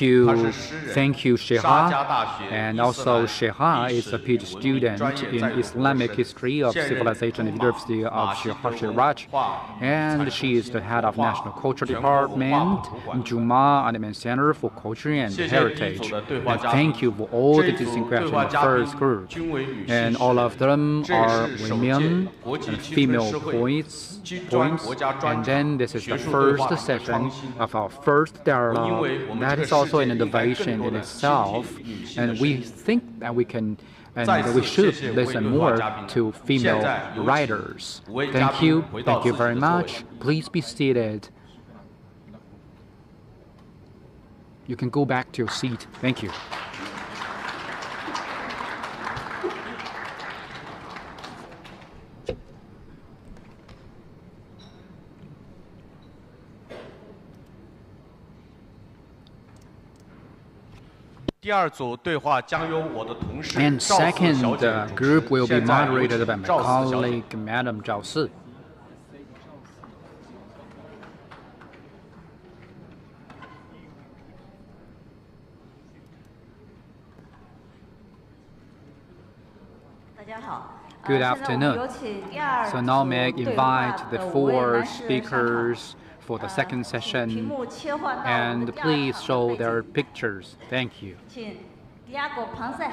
you, Sheha. And also, Sheha is a PhD student in Islamic History of Civilization at the University of Shiraz, and she is the head of National Culture Department, Juma Animation Center for Culture and Heritage. And thank you for all the distinguished first group. And all of them are women and female poems. And then this is the first session of our first dialogue. That is also an innovation in itself, and we think that we can and we should listen more to female writers. Thank you very much. Please be seated. You can go back to your seat. Thank you. And second group will be moderated by my colleague, Madam Zhao Si. Good afternoon. So now may I invite the 4 speakers for the second session, and please show their pictures. Thank you.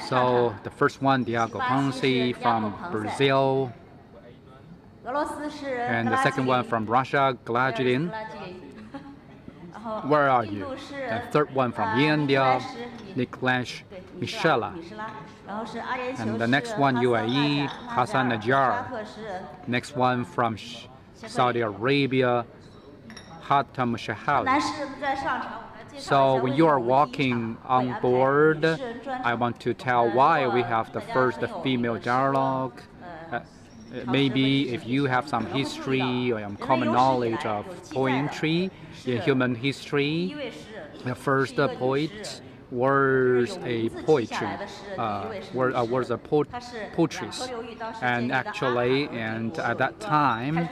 So the first one, Diago Ponce from Brazil, and the second one from Russia, Glajidin. Where are you? And third one from India, Niklash Michela. And the next one, UAE, Hassan Najjar. Next one from Saudi Arabia, Hatem Shahali. So when you are walking on board, I want to tell why we have the first female dialogue. Maybe if you have some history or some common knowledge of poetry in human history, the first poet was a poetry, was a poetess, and actually, and at that time,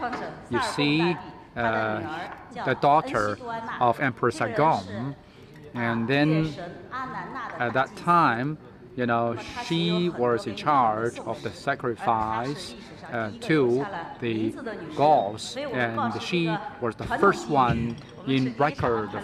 you see, the daughter of Emperor Saigon, and then at that time, you know, she was in charge of the sacrifice to the gods, and she was the first one in record of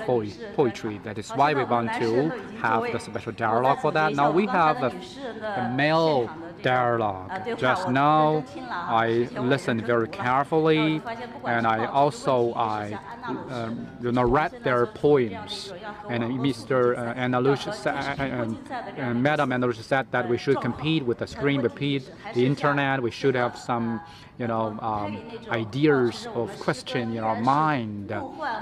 poetry. That is why we want to have the special dialogue for that. Now we have a male dialogue. Just now, I listened very carefully, and I also read their poems. And Mr. Analush and Madam Analush said that we should compete with the screen repeat, the internet. We should have some, ideas of question in our mind.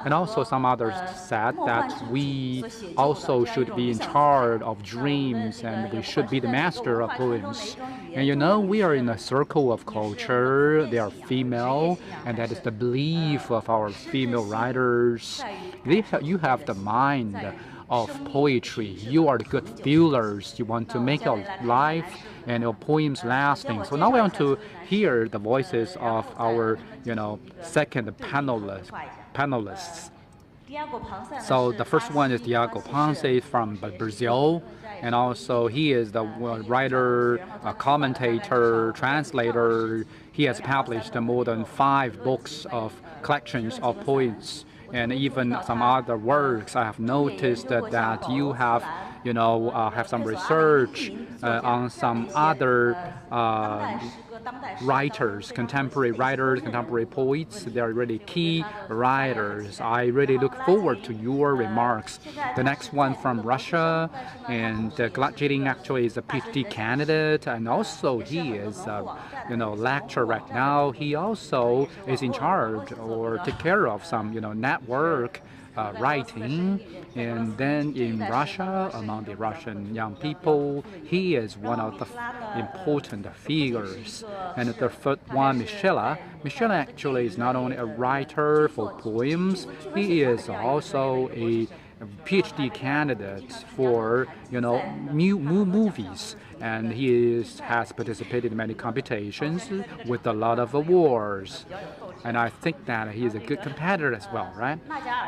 And also some others said that we also should be in charge of dreams, and we should be the master of poems. And you know, we are in a circle of culture. They are female, and that is the belief of our female writers. You have the mind of poetry. You are the good feelers. You want to make your life and your poems lasting. So now we want to hear the voices of our, second panelists. So the first one is Diago Ponce from Brazil, and also he is the writer, commentator, translator. He has published more than 5 books of collections of poems and even some other works. I have noticed that you have, have some research on some other writers, contemporary poets. They are really key writers. I really look forward to your remarks. The next one from Russia, and Glajidin actually is a PhD candidate, and also he is lecturer right now. He also is in charge or take care of some network writing. And then in Russia, among the Russian young people, he is one of the important figures. And the third one, Michela. Michela actually is not only a writer for poems, he is also a PhD candidate for new movies, and he has participated in many competitions with a lot of awards. And I think that he is a good competitor as well, right?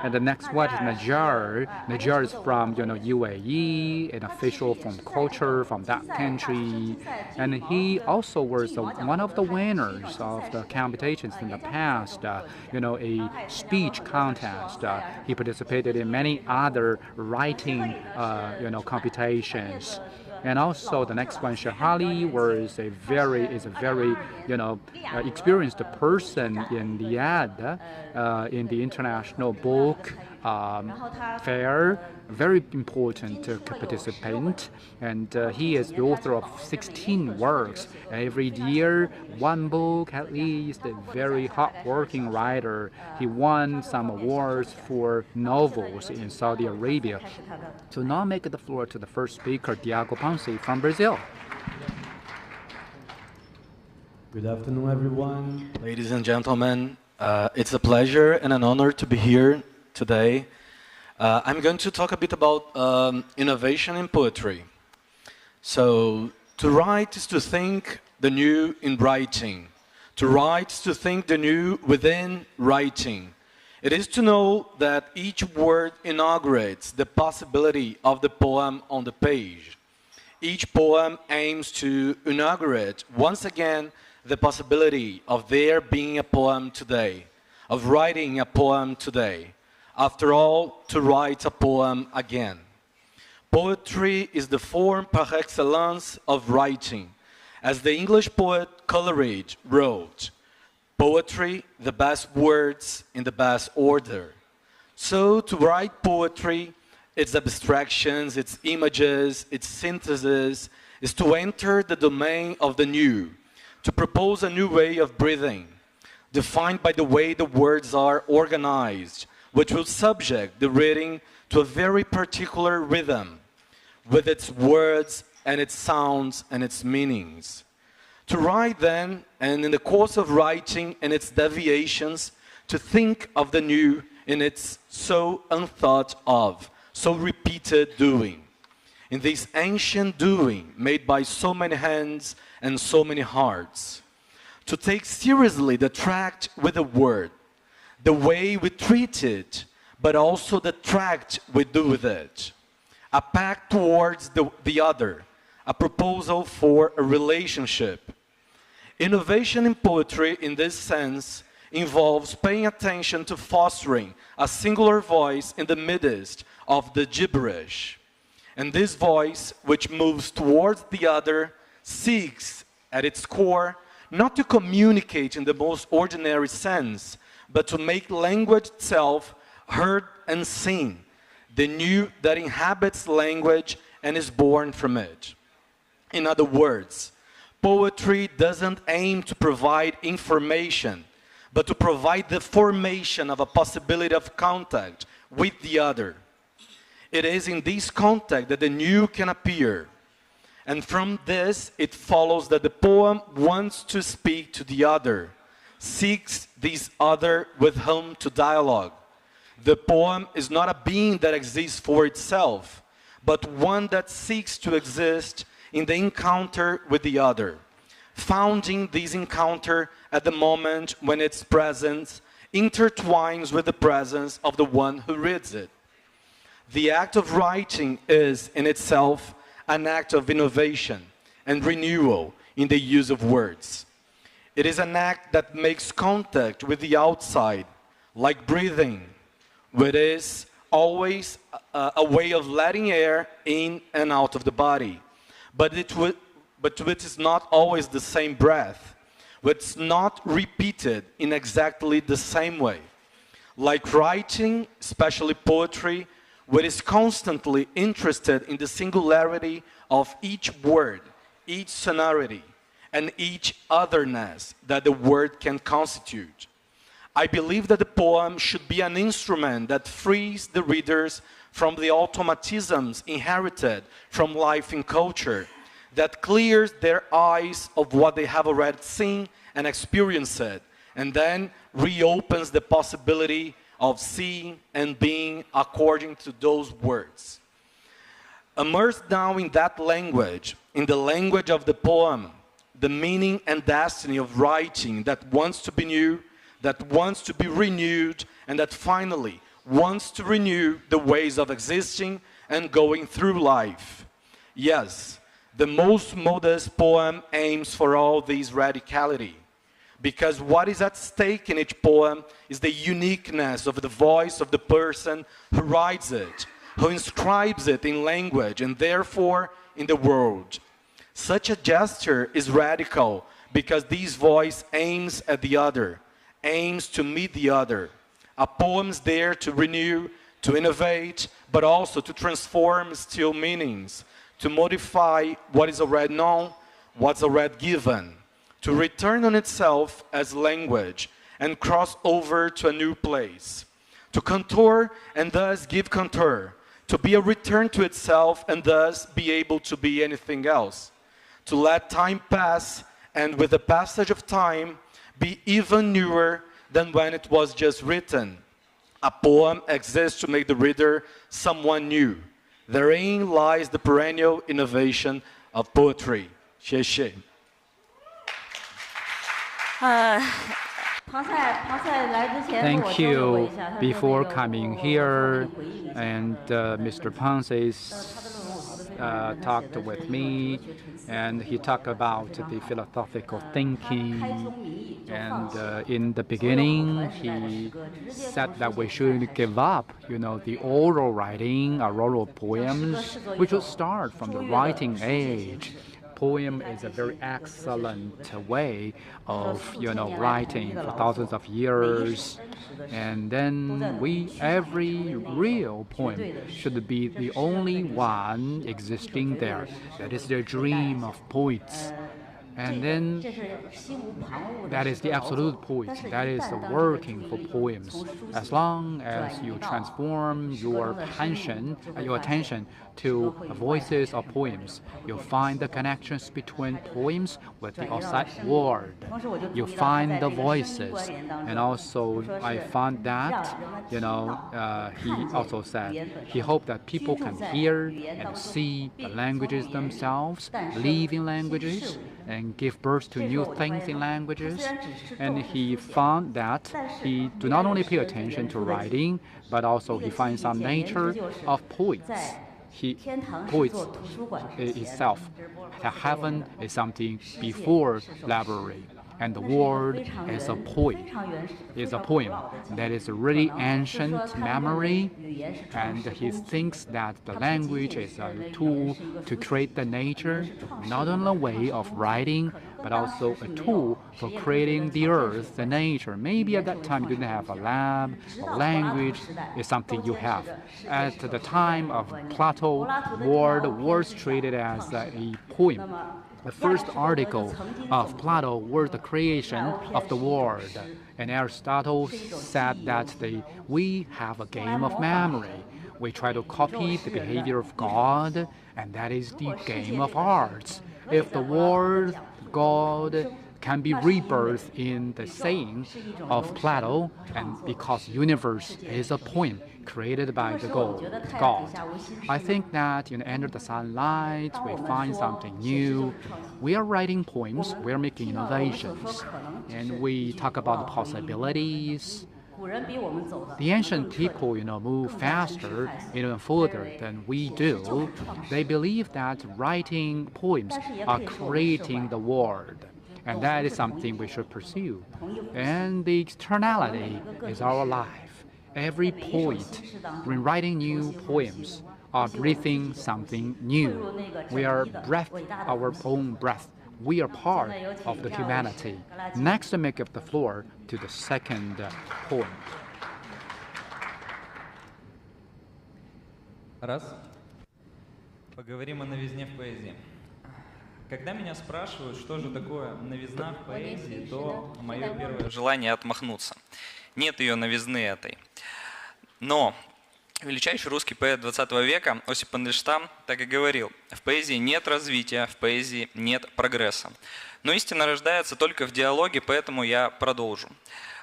And the next one is Najjar. Najjar is from UAE, an official from culture from that country, and he also was one of the winners of the competitions in the past. A speech contest. He participated in many other writing, competitions. And also the next one, Shahali, is a very experienced person in the ad, in the international book fair, very important participant, and he is the author of 16 works. Every year, one book at least. A very hard-working writer. He won some awards for novels in Saudi Arabia. So now I make the floor to the first speaker, Diago Ponce from Brazil. Good afternoon, everyone. Ladies and gentlemen, it's a pleasure and an honor to be here today. I'm going to talk a bit about innovation in poetry. So, to write is to think the new in writing. To write is to think the new within writing. It is to know that each word inaugurates the possibility of the poem on the page. Each poem aims to inaugurate once again the possibility of there being a poem today, of writing a poem today. After all, to write a poem again. Poetry is the form par excellence of writing. As the English poet Coleridge wrote, poetry, the best words in the best order. So to write poetry, its abstractions, its images, its synthesis, is to enter the domain of the new, to propose a new way of breathing, defined by the way the words are organized, which will subject the reading to a very particular rhythm, with its words and its sounds and its meanings. To write then, and in the course of writing and its deviations, to think of the new in its so unthought of, so repeated doing. In this ancient doing made by so many hands and so many hearts. To take seriously the tract with the word, the way we treat it, but also the tract we do with it. A pact towards the other, a proposal for a relationship. Innovation in poetry, in this sense, involves paying attention to fostering a singular voice in the midst of the gibberish. And this voice, which moves towards the other, seeks, at its core, not to communicate in the most ordinary sense, but to make language itself heard and seen, the new that inhabits language and is born from it. In other words, poetry doesn't aim to provide information, but to provide the formation of a possibility of contact with the other. It is in this contact that the new can appear. And from this, it follows that the poem wants to speak to the other, seeks this other with whom to dialogue. The poem is not a being that exists for itself, but one that seeks to exist in the encounter with the other, founding this encounter at the moment when its presence intertwines with the presence of the one who reads it. The act of writing is, in itself, an act of innovation and renewal in the use of words. It is an act that makes contact with the outside, like breathing, which is always a way of letting air in and out of the body. But which is not always the same breath, which is not repeated in exactly the same way. Like writing, especially poetry, which is constantly interested in the singularity of each word, each sonority, and each otherness that the word can constitute. I believe that the poem should be an instrument that frees the readers from the automatisms inherited from life and culture, that clears their eyes of what they have already seen and experienced, and then reopens the possibility of seeing and being according to those words. Immersed now in that language, in the language of the poem, the meaning and destiny of writing that wants to be new, that wants to be renewed, and that finally wants to renew the ways of existing and going through life. Yes, the most modest poem aims for all this radicality, because what is at stake in each poem is the uniqueness of the voice of the person who writes it, who inscribes it in language and therefore in the world. Such a gesture is radical because this voice aims at the other, aims to meet the other. A poem's there to renew, to innovate, but also to transform still meanings, to modify what is already known, what's already given, to return on itself as language and cross over to a new place, to contour and thus give contour, to be a return to itself and thus be able to be anything else, to let time pass and with the passage of time be even newer than when it was just written, A poem exists to make the reader someone new. Therein lies the perennial innovation of poetry. 谢谢。 Thank you. Before coming here, and Mr. Ponce talked with me, and he talked about the philosophical thinking. And in the beginning, he said that we shouldn't give up, the oral writing, oral poems. We should start from the writing age. Poem is a very excellent way of writing for thousands of years, and then every real poem should be the only one existing there. That is the dream of poets. And then that is the absolute point. That is the working for poems. As long as you transform your attention to the voices of poems, you find the connections between poems with the outside world. You find the voices. And also I found that, he also said he hoped that people can hear and see the languages themselves, living languages, and give birth to new things in languages. And he found that he do not only pay attention to writing, but also he finds some nature of poets. Poets itself. Heaven is something before library, and the world is a poem. It's a poem that is a really ancient memory, and he thinks that the language is a tool to create the nature, not only a way of writing, but also a tool for creating the earth, the nature. Maybe at that time you didn't have a lab, or language is something you have. At the time of Plato, world was treated as a poem. The first article of Plato was the creation of the world. And Aristotle said that we have a game of memory. We try to copy the behavior of God, and that is the game of arts. If the world, God, can be rebirthed in the saying of Plato, and because universe is a poem created by the God. I think that under the sunlight we find something new. We are writing poems, we are making innovations, and we talk about the possibilities. The ancient people, move faster, even further than we do. They believe that writing poems are creating the world. And that is something we should pursue. And the externality is our life. Every poet, when writing new poems, are breathing something new. We are our own breath. We are part of the humanity. Next, I make up the floor to the second poem. Раз. Поговорим о новизне в поэзии. Когда меня спрашивают, что же такое новизна в поэзии, то мое первое желание отмахнуться. Нет ее новизны этой. Но величайший русский поэт 20 века Осип Мандельштам так и говорил: в поэзии нет развития, в поэзии нет прогресса. Но истина рождается только в диалоге, поэтому я продолжу.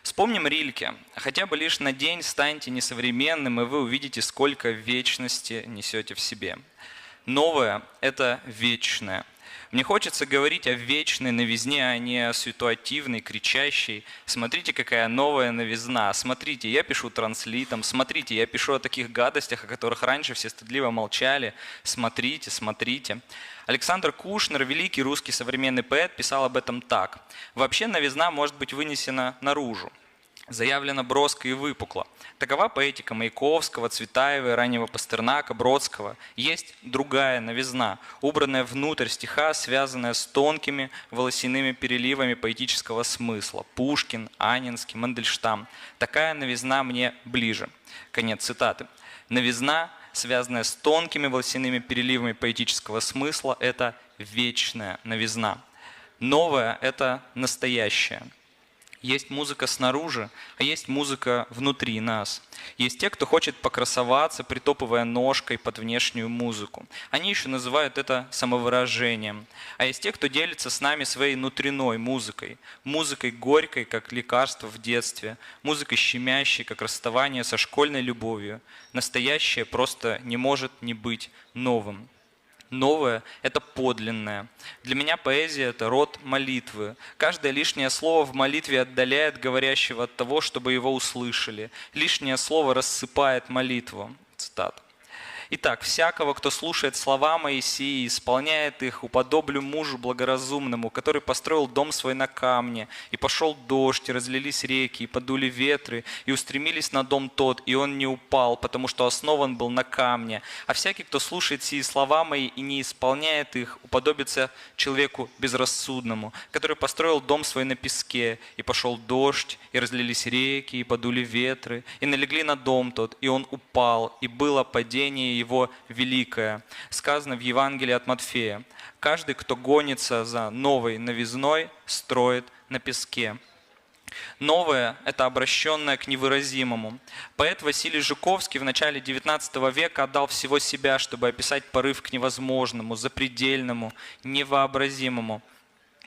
Вспомним Рильке. Хотя бы лишь на день станьте несовременным, и вы увидите, сколько вечности несете в себе. Новое – это вечное. Мне хочется говорить о вечной новизне, а не о ситуативной, кричащей. Смотрите, какая новая новизна. Смотрите, я пишу транслитом. Смотрите, я пишу о таких гадостях, о которых раньше все стыдливо молчали. Смотрите, смотрите. Александр Кушнер, великий русский современный поэт, писал об этом так. Вообще новизна может быть вынесена наружу. Заявлено броско и выпукло. Такова поэтика Маяковского, Цветаева, и раннего Пастернака, Бродского. Есть другая новизна, убранная внутрь стиха, связанная с тонкими волосяными переливами поэтического смысла. Пушкин, Анинский, Мандельштам. Такая новизна мне ближе. Конец цитаты. Новизна, связанная с тонкими волосяными переливами поэтического смысла, это вечная новизна. Новое – это настоящее. Есть музыка снаружи, а есть музыка внутри нас. Есть те, кто хочет покрасоваться, притопывая ножкой под внешнюю музыку. Они еще называют это самовыражением. А есть те, кто делится с нами своей внутренней музыкой. Музыкой горькой, как лекарство в детстве. Музыкой щемящей, как расставание со школьной любовью. Настоящее просто не может не быть новым. Новое – это подлинное. Для меня поэзия – это род молитвы. Каждое лишнее слово в молитве отдаляет говорящего от того, чтобы его услышали. Лишнее слово рассыпает молитву. Цитата. Итак, всякого, кто слушает слова мои сии и исполняет их, уподоблю мужу благоразумному, который построил дом свой на камне, и пошел дождь, и разлились реки, и подули ветры, и устремились на дом тот, и он не упал, потому что основан был на камне. А всякий, кто слушает сии слова мои и не исполняет их, уподобится человеку безрассудному, который построил дом свой на песке, и пошел дождь, и разлились реки, и подули ветры, и налегли на дом тот, и он упал, и было падение его великое. Сказано в Евангелии от Матфея. Каждый, кто гонится за новой новизной, строит на песке. Новое – это обращенное к невыразимому. Поэт Василий Жуковский в начале XIX века отдал всего себя, чтобы описать порыв к невозможному, запредельному, невообразимому.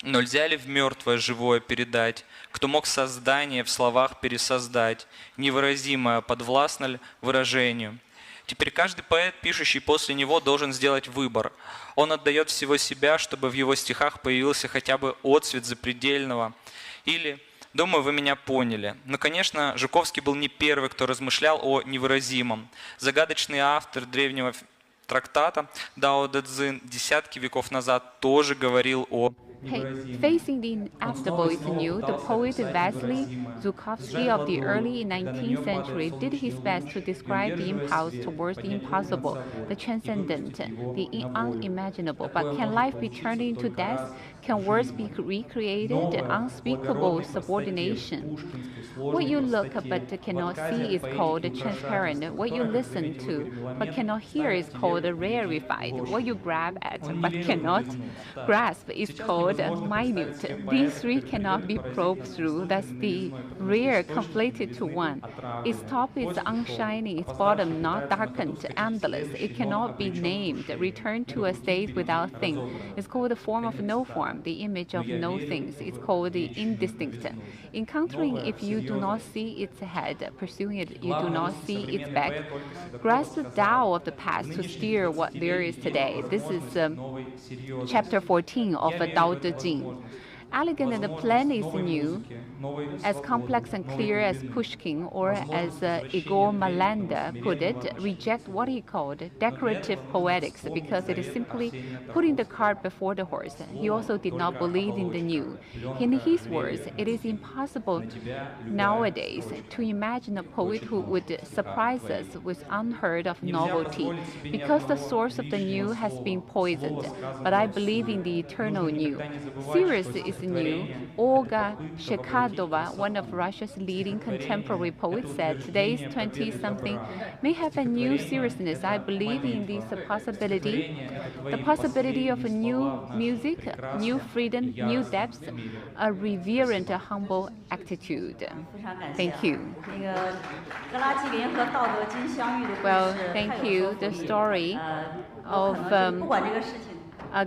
Но нельзя ли в мертвое живое передать? Кто мог создание в словах пересоздать? Невыразимое подвластно ли выражению? Теперь каждый поэт, пишущий после него, должен сделать выбор. Он отдает всего себя, чтобы в его стихах появился хотя бы отцвет запредельного. Или, думаю, вы меня поняли. Но, конечно, Жуковский был не первый, кто размышлял о невыразимом. Загадочный автор древнего трактата Дао Дэ Цзин десятки веков назад тоже говорил о Facing the inevitable is new, the poet Vasily Zhukovsky of the early 19th century did his best to describe the impulse towards the impossible, the transcendent, the unimaginable. But can life be turned into death? Can words be recreated? Unspeakable subordination. What you look but cannot see is called transparent. What you listen to but cannot hear is called rarefied. What you grab at but cannot grasp is called minute. These three cannot be probed through. Thus the rare conflated to one. Its top is unshining, its bottom not darkened, endless. It cannot be named, returned to a state without thing. It's called the form of no form, the image of no things. It's called the indistinct. Encountering if you do not see its head, pursuing it you do not see its back. Grasp the Tao of the past to steer what there is today. This is chapter 14 of Tao Te Ching. Elegant and plain is new, as complex and clear as Pushkin, or as Igor Malanda put it, reject what he called decorative poetics because it is simply putting the cart before the horse. He also did not believe in the new. In his words, it is impossible nowadays to imagine a poet who would surprise us with unheard of novelty because the source of the new has been poisoned. But I believe in the eternal new. Serious is new. Olga Shekadova, one of Russia's leading contemporary poets, said today's 20-something may have a new seriousness. I believe in this possibility, the possibility of a new music, new freedom, new depths, a reverent, humble attitude. Thank you. Well, thank you. The story of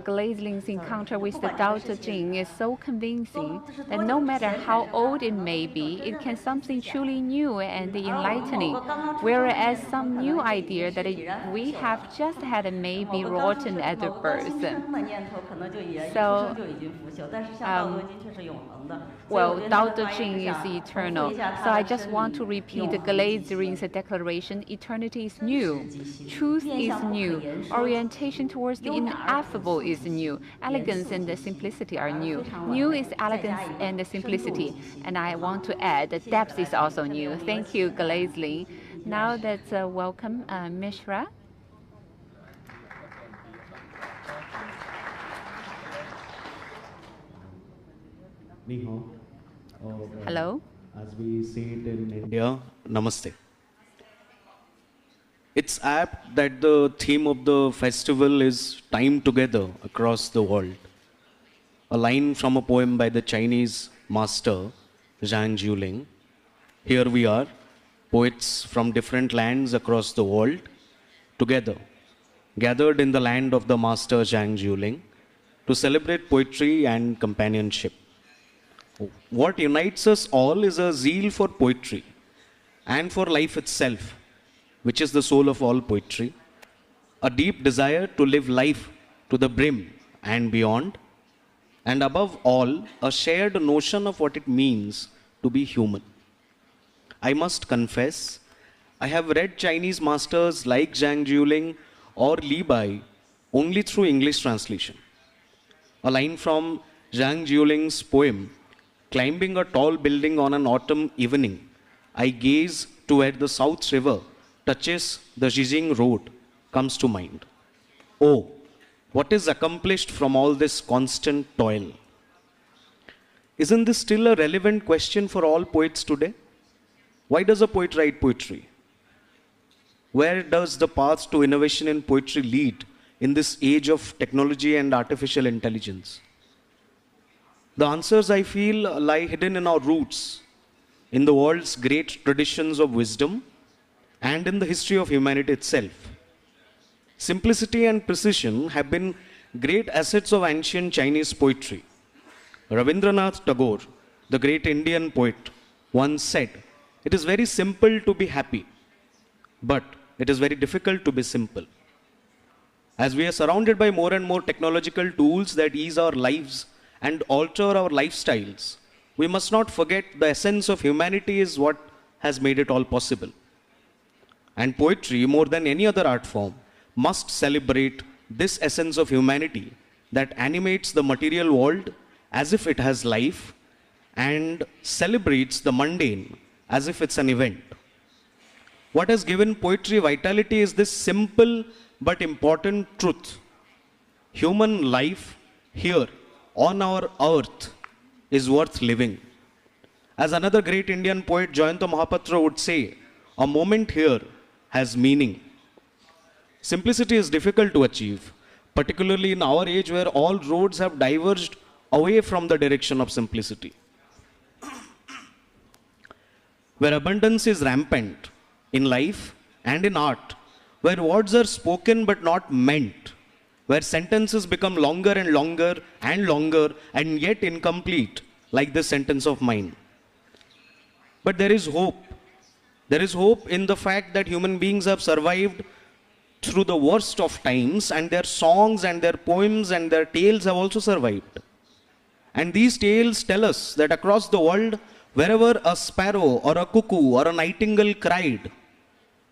Glazling's encounter with the Tao Te Ching is so convincing that no matter how old it may be, it can something truly new and enlightening, whereas some new idea that we have just had may be rotten at the birth. So, well, Tao Te Ching is eternal. So I just want to repeat Glazling's declaration: eternity is new, truth is new, orientation towards the ineffable is new, elegance and simplicity are new. New is elegance and simplicity, and I want to add that depth is also new. Thank you, Glazling. Now let's welcome Mishra. Hello. As we say it in India, Namaste. It's apt that the theme of the festival is time together across the world. A line from a poem by the Chinese master Zhang. Here we are, poets from different lands across the world, together, gathered in the land of the master Zhang to celebrate poetry and companionship. What unites us all is a zeal for poetry and for life itself, which is the soul of all poetry, a deep desire to live life to the brim and beyond, and above all, a shared notion of what it means to be human. I must confess, I have read Chinese masters like Zhang Jiuling or Li Bai only through English translation. A line from Zhang Jiuling's poem, "Climbing a tall building on an autumn evening, I gaze to where the South River touches the Zhenjiang road," comes to mind. Oh, what is accomplished from all this constant toil? Isn't this still a relevant question for all poets today? Why does a poet write poetry? Where does the path to innovation in poetry lead in this age of technology and artificial intelligence? The answers, I feel, lie hidden in our roots, in the world's great traditions of wisdom, and in the history of humanity itself. Simplicity and precision have been great assets of ancient Chinese poetry. Rabindranath Tagore, the great Indian poet, once said, "It is very simple to be happy, but it is very difficult to be simple." As we are surrounded by more and more technological tools that ease our lives and alter our lifestyles, we must not forget the essence of humanity is what has made it all possible. And poetry, more than any other art form, must celebrate this essence of humanity that animates the material world as if it has life and celebrates the mundane as if it's an event. What has given poetry vitality is this simple but important truth. Human life here on our earth is worth living. As another great Indian poet, Jayanta Mahapatra, would say, a moment here has meaning. Simplicity is difficult to achieve, particularly in our age where all roads have diverged away from the direction of simplicity. Where abundance is rampant in life and in art, where words are spoken but not meant, where sentences become longer and longer and longer and yet incomplete, like this sentence of mine. But there is hope. There is hope in the fact that human beings have survived through the worst of times, and their songs and their poems and their tales have also survived. And these tales tell us that across the world, wherever a sparrow or a cuckoo or a nightingale cried,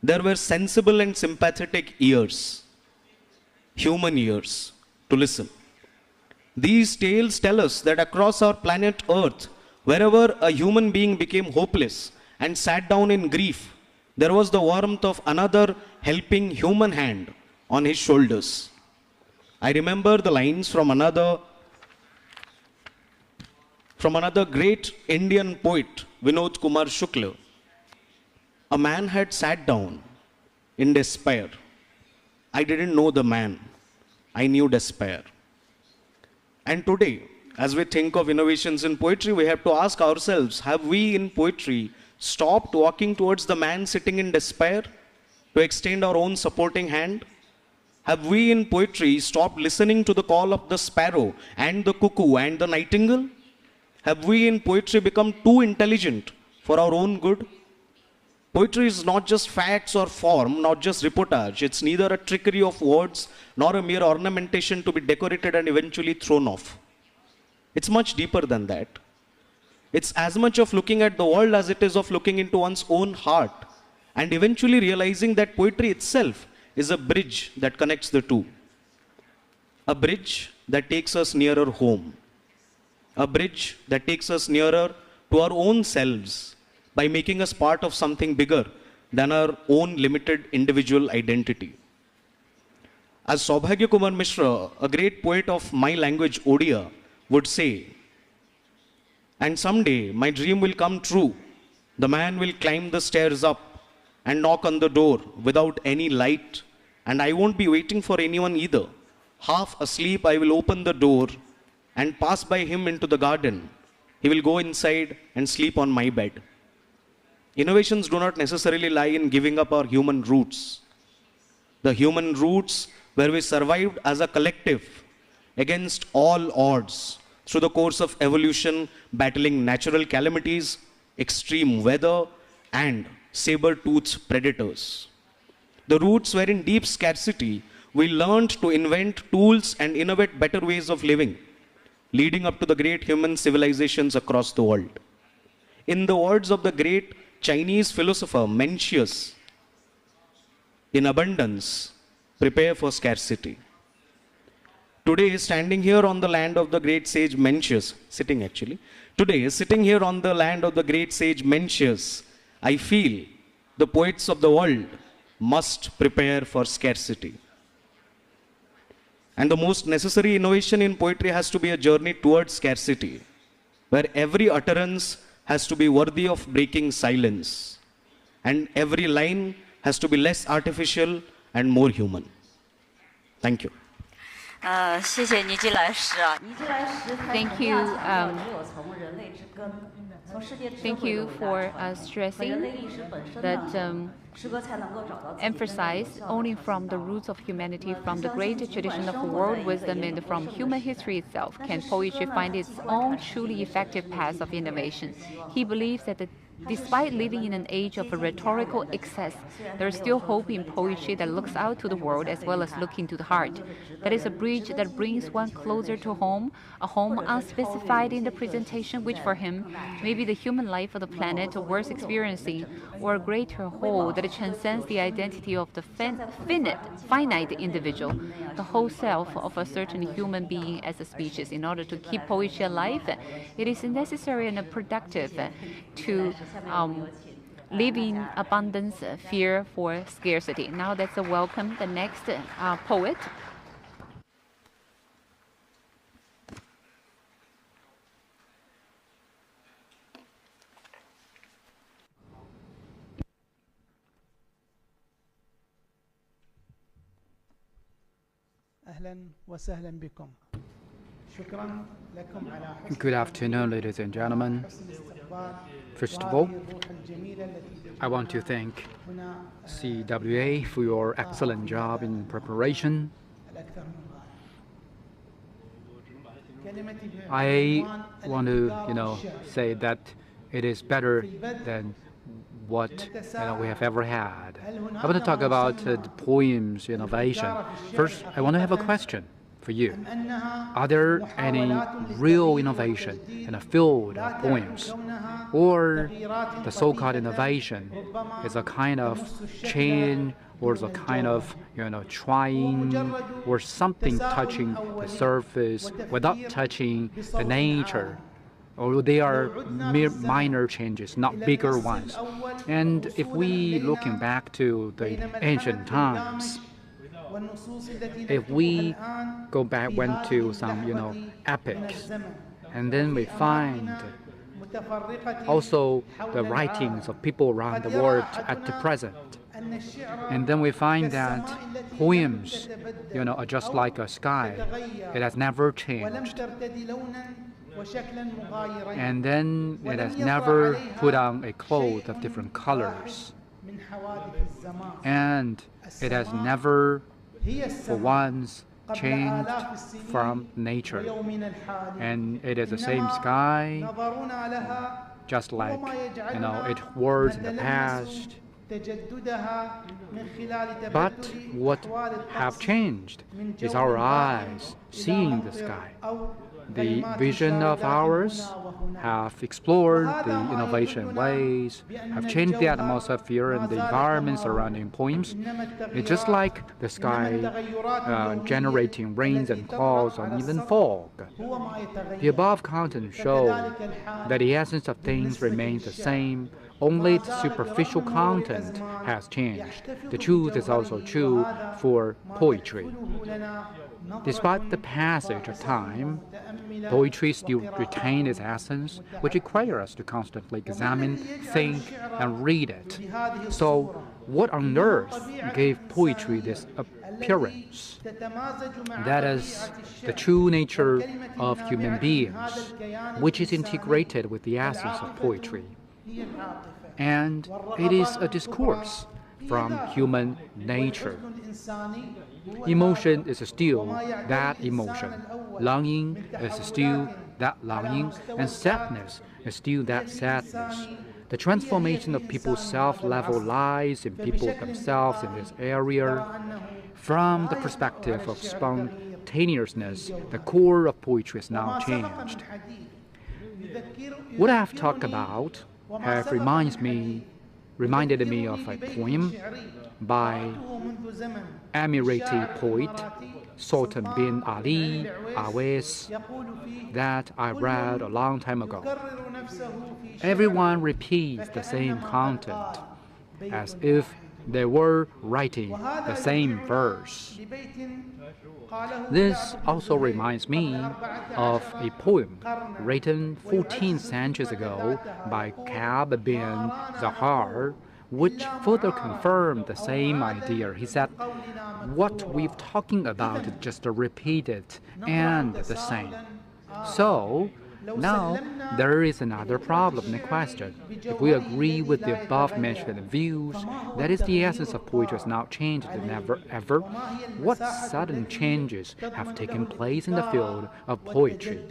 there were sensible and sympathetic ears, human ears, to listen. These tales tell us that across our planet Earth, wherever a human being became hopeless and sat down in grief, there was the warmth of another helping human hand on his shoulders. I remember the lines from another great Indian poet, Vinod Kumar Shukla. A man had sat down in despair. I didn't know the man. I knew despair. And today, as we think of innovations in poetry, we have to ask ourselves, have we in poetry stopped walking towards the man sitting in despair to extend our own supporting hand? Have we in poetry stopped listening to the call of the sparrow and the cuckoo and the nightingale? Have we in poetry become too intelligent for our own good? Poetry is not just facts or form, not just reportage. It's neither a trickery of words nor a mere ornamentation to be decorated and eventually thrown off. It's much deeper than that. It's as much of looking at the world as it is of looking into one's own heart and eventually realizing that poetry itself is a bridge that connects the two. A bridge that takes us nearer home. A bridge that takes us nearer to our own selves by making us part of something bigger than our own limited individual identity. As Saubhagya Kumar Mishra, a great poet of my language, Odia, would say, and someday my dream will come true. The man will climb the stairs up and knock on the door without any light, and I won't be waiting for anyone either. Half asleep, I will open the door and pass by him into the garden He will go inside and sleep on my bed. Innovations do not necessarily lie in giving up our human roots. The human roots where we survived as a collective against all odds through the course of evolution, battling natural calamities, extreme weather, and saber-toothed predators. The roots were in deep scarcity. We learned to invent tools and innovate better ways of living, leading up to the great human civilizations across the world. In the words of the great Chinese philosopher Mencius, in abundance, prepare for scarcity. Today, standing here on the land of the great sage Mencius, sitting here on the land of the great sage Mencius, I feel the poets of the world must prepare for scarcity. And the most necessary innovation in poetry has to be a journey towards scarcity, where every utterance has to be worthy of breaking silence, and every line has to be less artificial and more human. Thank you. Thank you for stressing that emphasize only from the roots of humanity, from the great tradition of world wisdom, and from human history itself, can poetry find its own truly effective path of innovation. He believes that despite living in an age of rhetorical excess, there is still hope in poetry that looks out to the world as well as looking to the heart. That is a bridge that brings one closer to home, a home unspecified in the presentation, which for him may be the human life of the planet worth experiencing, or a greater whole that transcends the identity of the finite individual, the whole self of a certain human being as a species. In order to keep poetry alive, it is necessary and productive to live in abundance, fear for scarcity. Now let's welcome the next poet. Good afternoon, ladies and gentlemen. First of all, I want to thank CWA for your excellent job in preparation. I want to, say that it is better than what we have ever had. I want to talk about the poems innovation. First, I want to have a question for you. Are there any real innovation in the field of poems? Or the so-called innovation is a kind of change, or is a kind of trying, or something touching the surface without touching the nature? Or they are mere minor changes, not bigger ones. And if we looking back to the ancient times, if we went to some epics, and then we find also the writings of people around the world at the present, and then we find that poems, are just like a sky. It has never changed. And then it has never put on a cloth of different colors. And it has never, for once, changed from nature. And it is the same sky, just like, it was in the past. But what have changed is our eyes seeing the sky. The vision of ours have explored the innovation ways, have changed the atmosphere and the environment surrounding poems. It's just like the sky generating rains and clouds and even fog. The above content show that the essence of things remains the same, Only the superficial content has changed. The truth is also true for poetry. Despite the passage of time, poetry still retains its essence, which requires us to constantly examine, think, and read it. So, what on earth gave poetry this appearance? That is the true nature of human beings, which is integrated with the essence of poetry. And it is a discourse from human nature. Emotion is still that emotion. Longing is still that longing, and sadness is still that sadness. The transformation of people's self-level lies in people themselves in this area. From the perspective of spontaneousness, the core of poetry is now changed. What I have talked about have reminded me of a poem by Emirati poet Sultan bin Ali Awais that I read a long time ago. Everyone repeats the same content as if they were writing the same verse. This also reminds me of a poem written 14 centuries ago by Ka'b bin Zahar, which further confirmed the same idea. He said, what we're talking about is just repeated and the same. So, now there is another problem in the question. If we agree with the above-mentioned views, that is the essence of poetry has now changed never ever, what sudden changes have taken place in the field of poetry?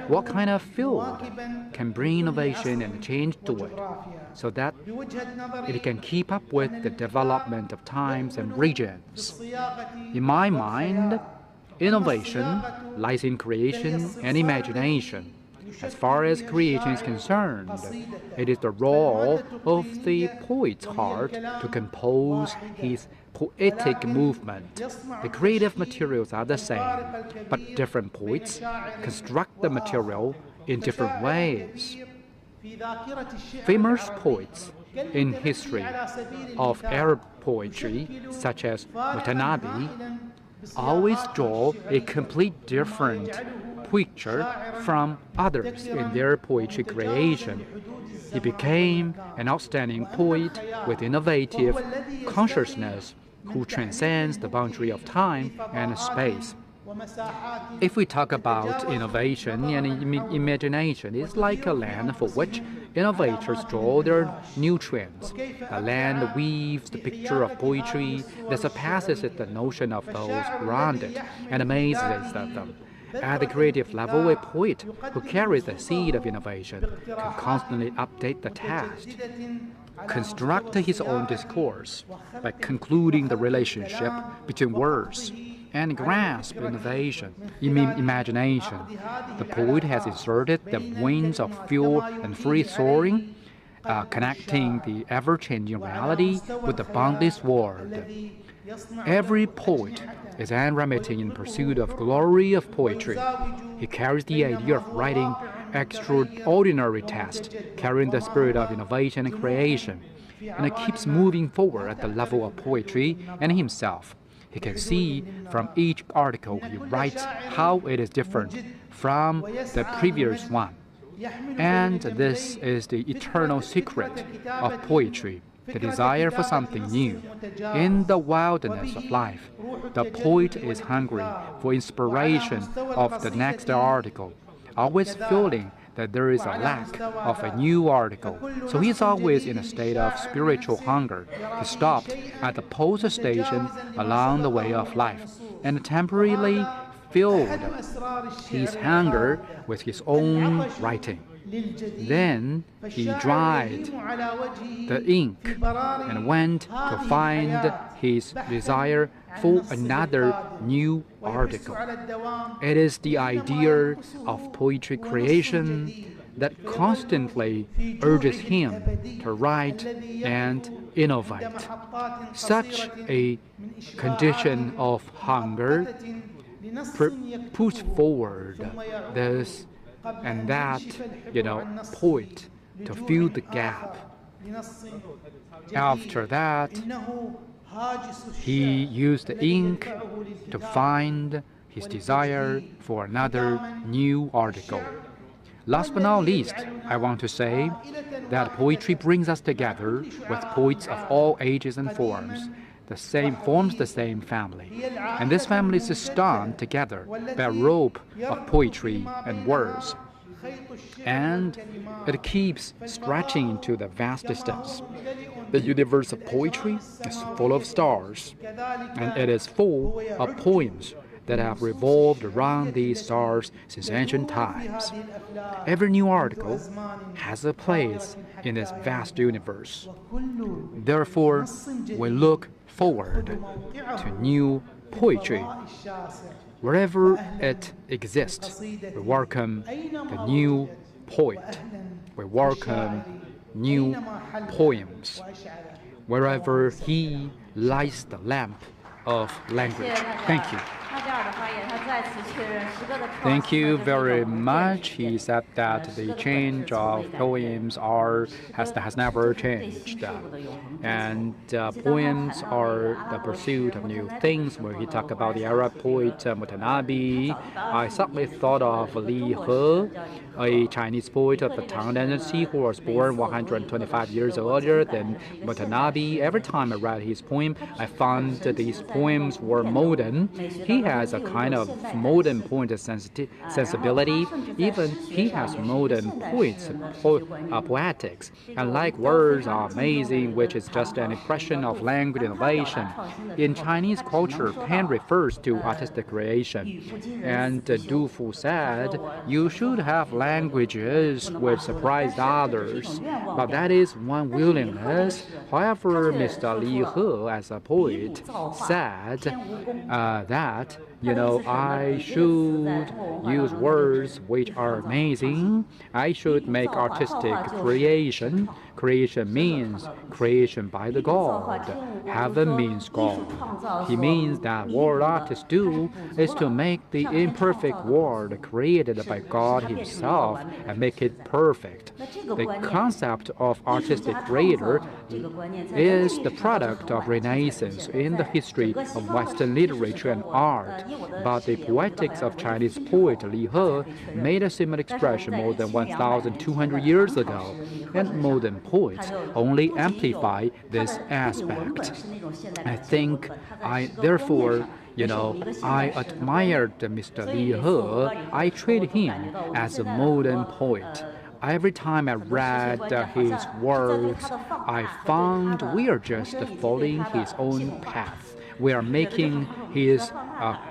What kind of field can bring innovation and change to it so that it can keep up with the development of times and regions? In my mind, innovation lies in creation and imagination. As far as creation is concerned, it is the role of the poet's heart to compose his poetic movement. The creative materials are the same, but different poets construct the material in different ways. Famous poets in history of Arab poetry, such as Watanabe, always draw a complete different picture from others in their poetry creation. He became an outstanding poet with innovative consciousness who transcends the boundary of time and space. If we talk about innovation and imagination, it's like a land for which innovators draw their nutrients. The land weaves the picture of poetry that surpasses the notion of those around it and amazes them. At the creative level, a poet who carries the seed of innovation can constantly update the text, construct his own discourse by concluding the relationship between words, and grasp innovation, imagination. The poet has inserted the wings of fuel and free soaring, connecting the ever-changing reality with the boundless world. Every poet is unremitting in pursuit of glory of poetry. He carries the idea of writing extraordinary text, carrying the spirit of innovation and creation, and it keeps moving forward at the level of poetry and himself. He can see from each article he writes how it is different from the previous one. And this is the eternal secret of poetry, the desire for something new. In the wilderness of life, the poet is hungry for inspiration of the next article, always feeling that there is a lack of a new article. So he is always in a state of spiritual hunger. He stopped at the post station along the way of life and temporarily filled his hunger with his own writing. Then he dried the ink and went to find his desire for another new article. It is the idea of poetry creation that constantly urges him to write and innovate. Such a condition of hunger puts forward this and that, poet to fill the gap. After that, he used the ink to find his desire for another new article. Last but not least, I want to say that poetry brings us together with poets of all ages and forms. Forms the same family. And this family is strung together by a rope of poetry and words. And it keeps stretching into the vast distance. The universe of poetry is full of stars, and it is full of poems that have revolved around these stars since ancient times. Every new article has a place in this vast universe. Therefore, we look forward to new poetry. Wherever it exists, we welcome the new poet. We welcome new poems. Wherever he lights the lamp of language. Thank you. Thank you very much. He said that the change of poems has never changed. And poems are the pursuit of new things. When he talked about the Arab poet Watanabe, I suddenly thought of Li He, a Chinese poet of the Tang Dynasty who was born 125 years earlier than Watanabe. Every time I read his poem, I found that these poems were modern. He has a kind of modern poet sensibility. Even he has modern poetics. And like words are amazing, which is just an expression of language innovation. In Chinese culture, pen refers to artistic creation. And Du Fu said, you should have languages which surprise others. But that is one willingness. However, Mr. Li He, as a poet, said that I should use words which are amazing. I should make artistic creation. Creation means creation by the God. Heaven means God. He means that what artists do is to make the imperfect world created by God Himself and make it perfect. The concept of artistic creator is the product of Renaissance in the history of Western literature and art. But the poetics of Chinese poet Li He made a similar expression more than 1,200 years ago, and modern poets only amplify this aspect. I think therefore, I admired Mr. Li He. I treat him as a modern poet. Every time I read his works, I found we are just following his own path. We are making his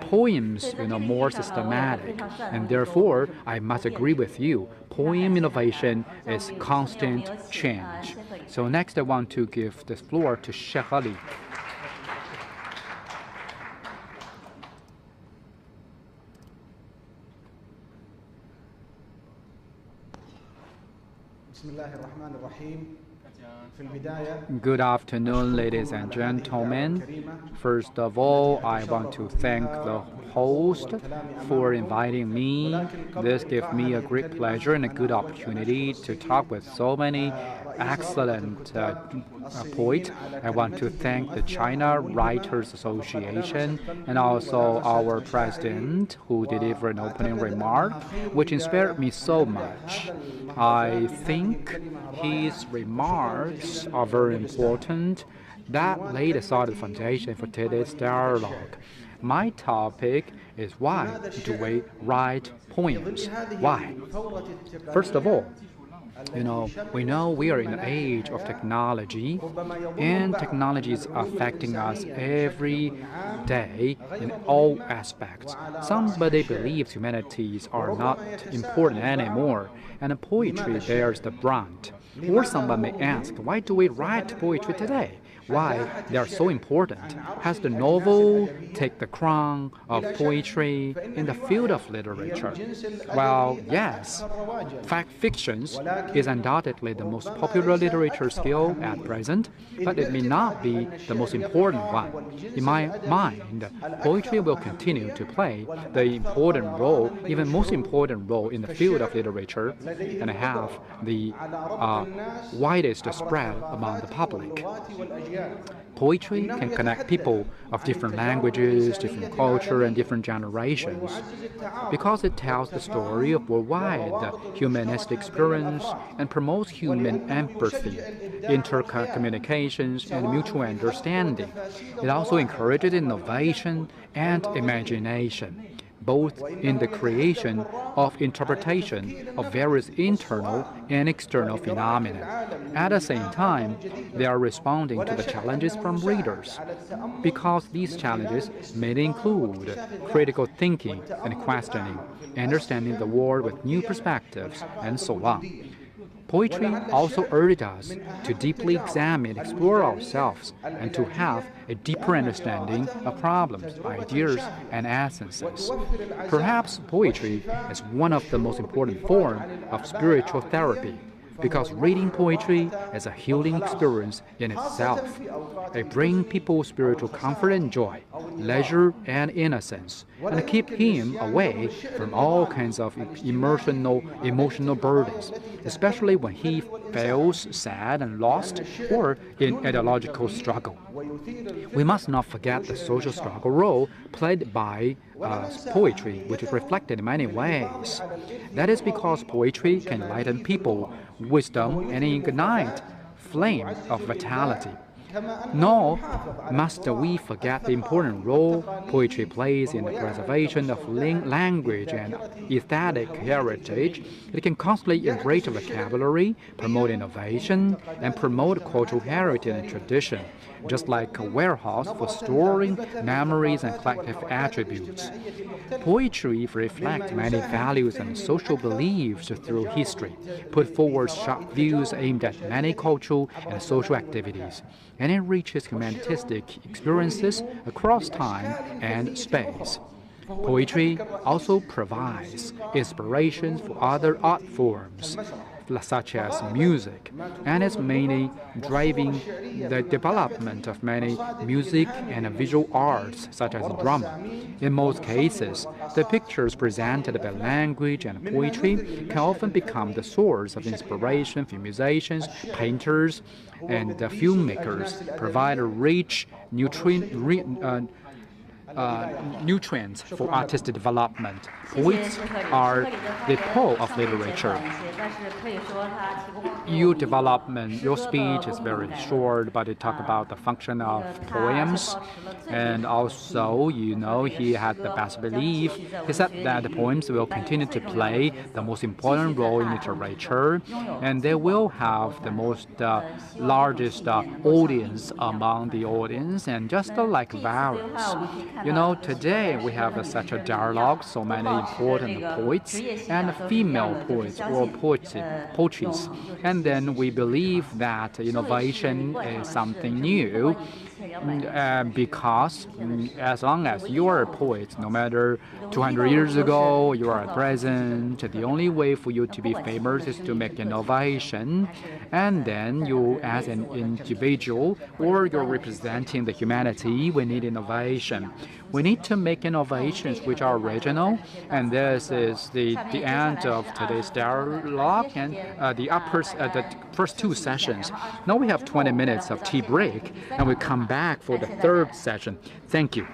poems, more systematic, and therefore I must agree with you. Poem innovation is constant change. So next, I want to give the floor to Sheikh Ali. Good afternoon, ladies and gentlemen. First of all, I want to thank the host for inviting me. This gives me a great pleasure and a good opportunity to talk with so many excellent poets. I want to thank the China Writers Association and also our president who delivered an opening remark, which inspired me so much. I think his remarks are very important. That laid a solid foundation for today's dialogue. My topic is why do we write poems? Why? First of all, we know we are in an age of technology, and technology is affecting us every day in all aspects. Somebody believes humanities are not important anymore, and poetry bears the brunt. Or someone may ask, why do we write poetry today? why they are so important. Has the novel taken the crown of poetry in the field of literature? Well, yes. Fact fiction is undoubtedly the most popular literature skill at present, but it may not be the most important one. In my mind, poetry will continue to play the important role, even most important role in the field of literature, and have the widest spread among the public. Poetry can connect people of different languages, different culture, and different generations because it tells the story of worldwide humanistic experience and promotes human empathy, intercommunications, and mutual understanding. It also encourages innovation and imagination, both in the creation of interpretation of various internal and external phenomena. At the same time, they are responding to the challenges from readers, because these challenges may include critical thinking and questioning, understanding the world with new perspectives, and so on. Poetry also urges us to deeply examine, explore ourselves, and to have a deeper understanding of problems, ideas, and essences. Perhaps poetry is one of the most important forms of spiritual therapy, because reading poetry is a healing experience in itself. It brings people spiritual comfort and joy, leisure and innocence, and keep him away from all kinds of emotional burdens, especially when he feels sad and lost or in ideological struggle. We must not forget the social struggle role played by poetry, which is reflected in many ways. That is because poetry can enlighten people, wisdom, and ignite flame of vitality. Nor must we forget the important role poetry plays in the preservation of language and aesthetic heritage. It can constantly enrich vocabulary, promote innovation, and promote cultural heritage and tradition, just like a warehouse for storing memories and collective attributes. Poetry reflects many values and social beliefs through history, put forward sharp views aimed at many cultural and social activities, and enriches humanistic experiences across time and space. Poetry also provides inspirations for other art forms, such as music, and is mainly driving the development of many music and visual arts, such as drama. In most cases, the pictures presented by language and poetry can often become the source of inspiration for musicians, painters, and filmmakers, provide rich nutrients for artistic development. Poets are the pole of literature. Your development, your speech is very short, but it talks about the function of poems. And also, he had the best belief. He said that the poems will continue to play the most important role in literature, and they will have the most largest audience among the audience, and just like virus. Today we have such a dialogue, so many important poets and female poets or poetries. And then we believe that innovation is something new, because as long as you are a poet, no matter 200 years ago, you are at present, the only way for you to be famous is to make innovation. And then you, as an individual, or you're representing the humanity, we need innovation. We need to make innovations which are original, and this is the end of today's dialogue and the first two sessions. Now we have 20 minutes of tea break, and we come back for the third session. Thank you.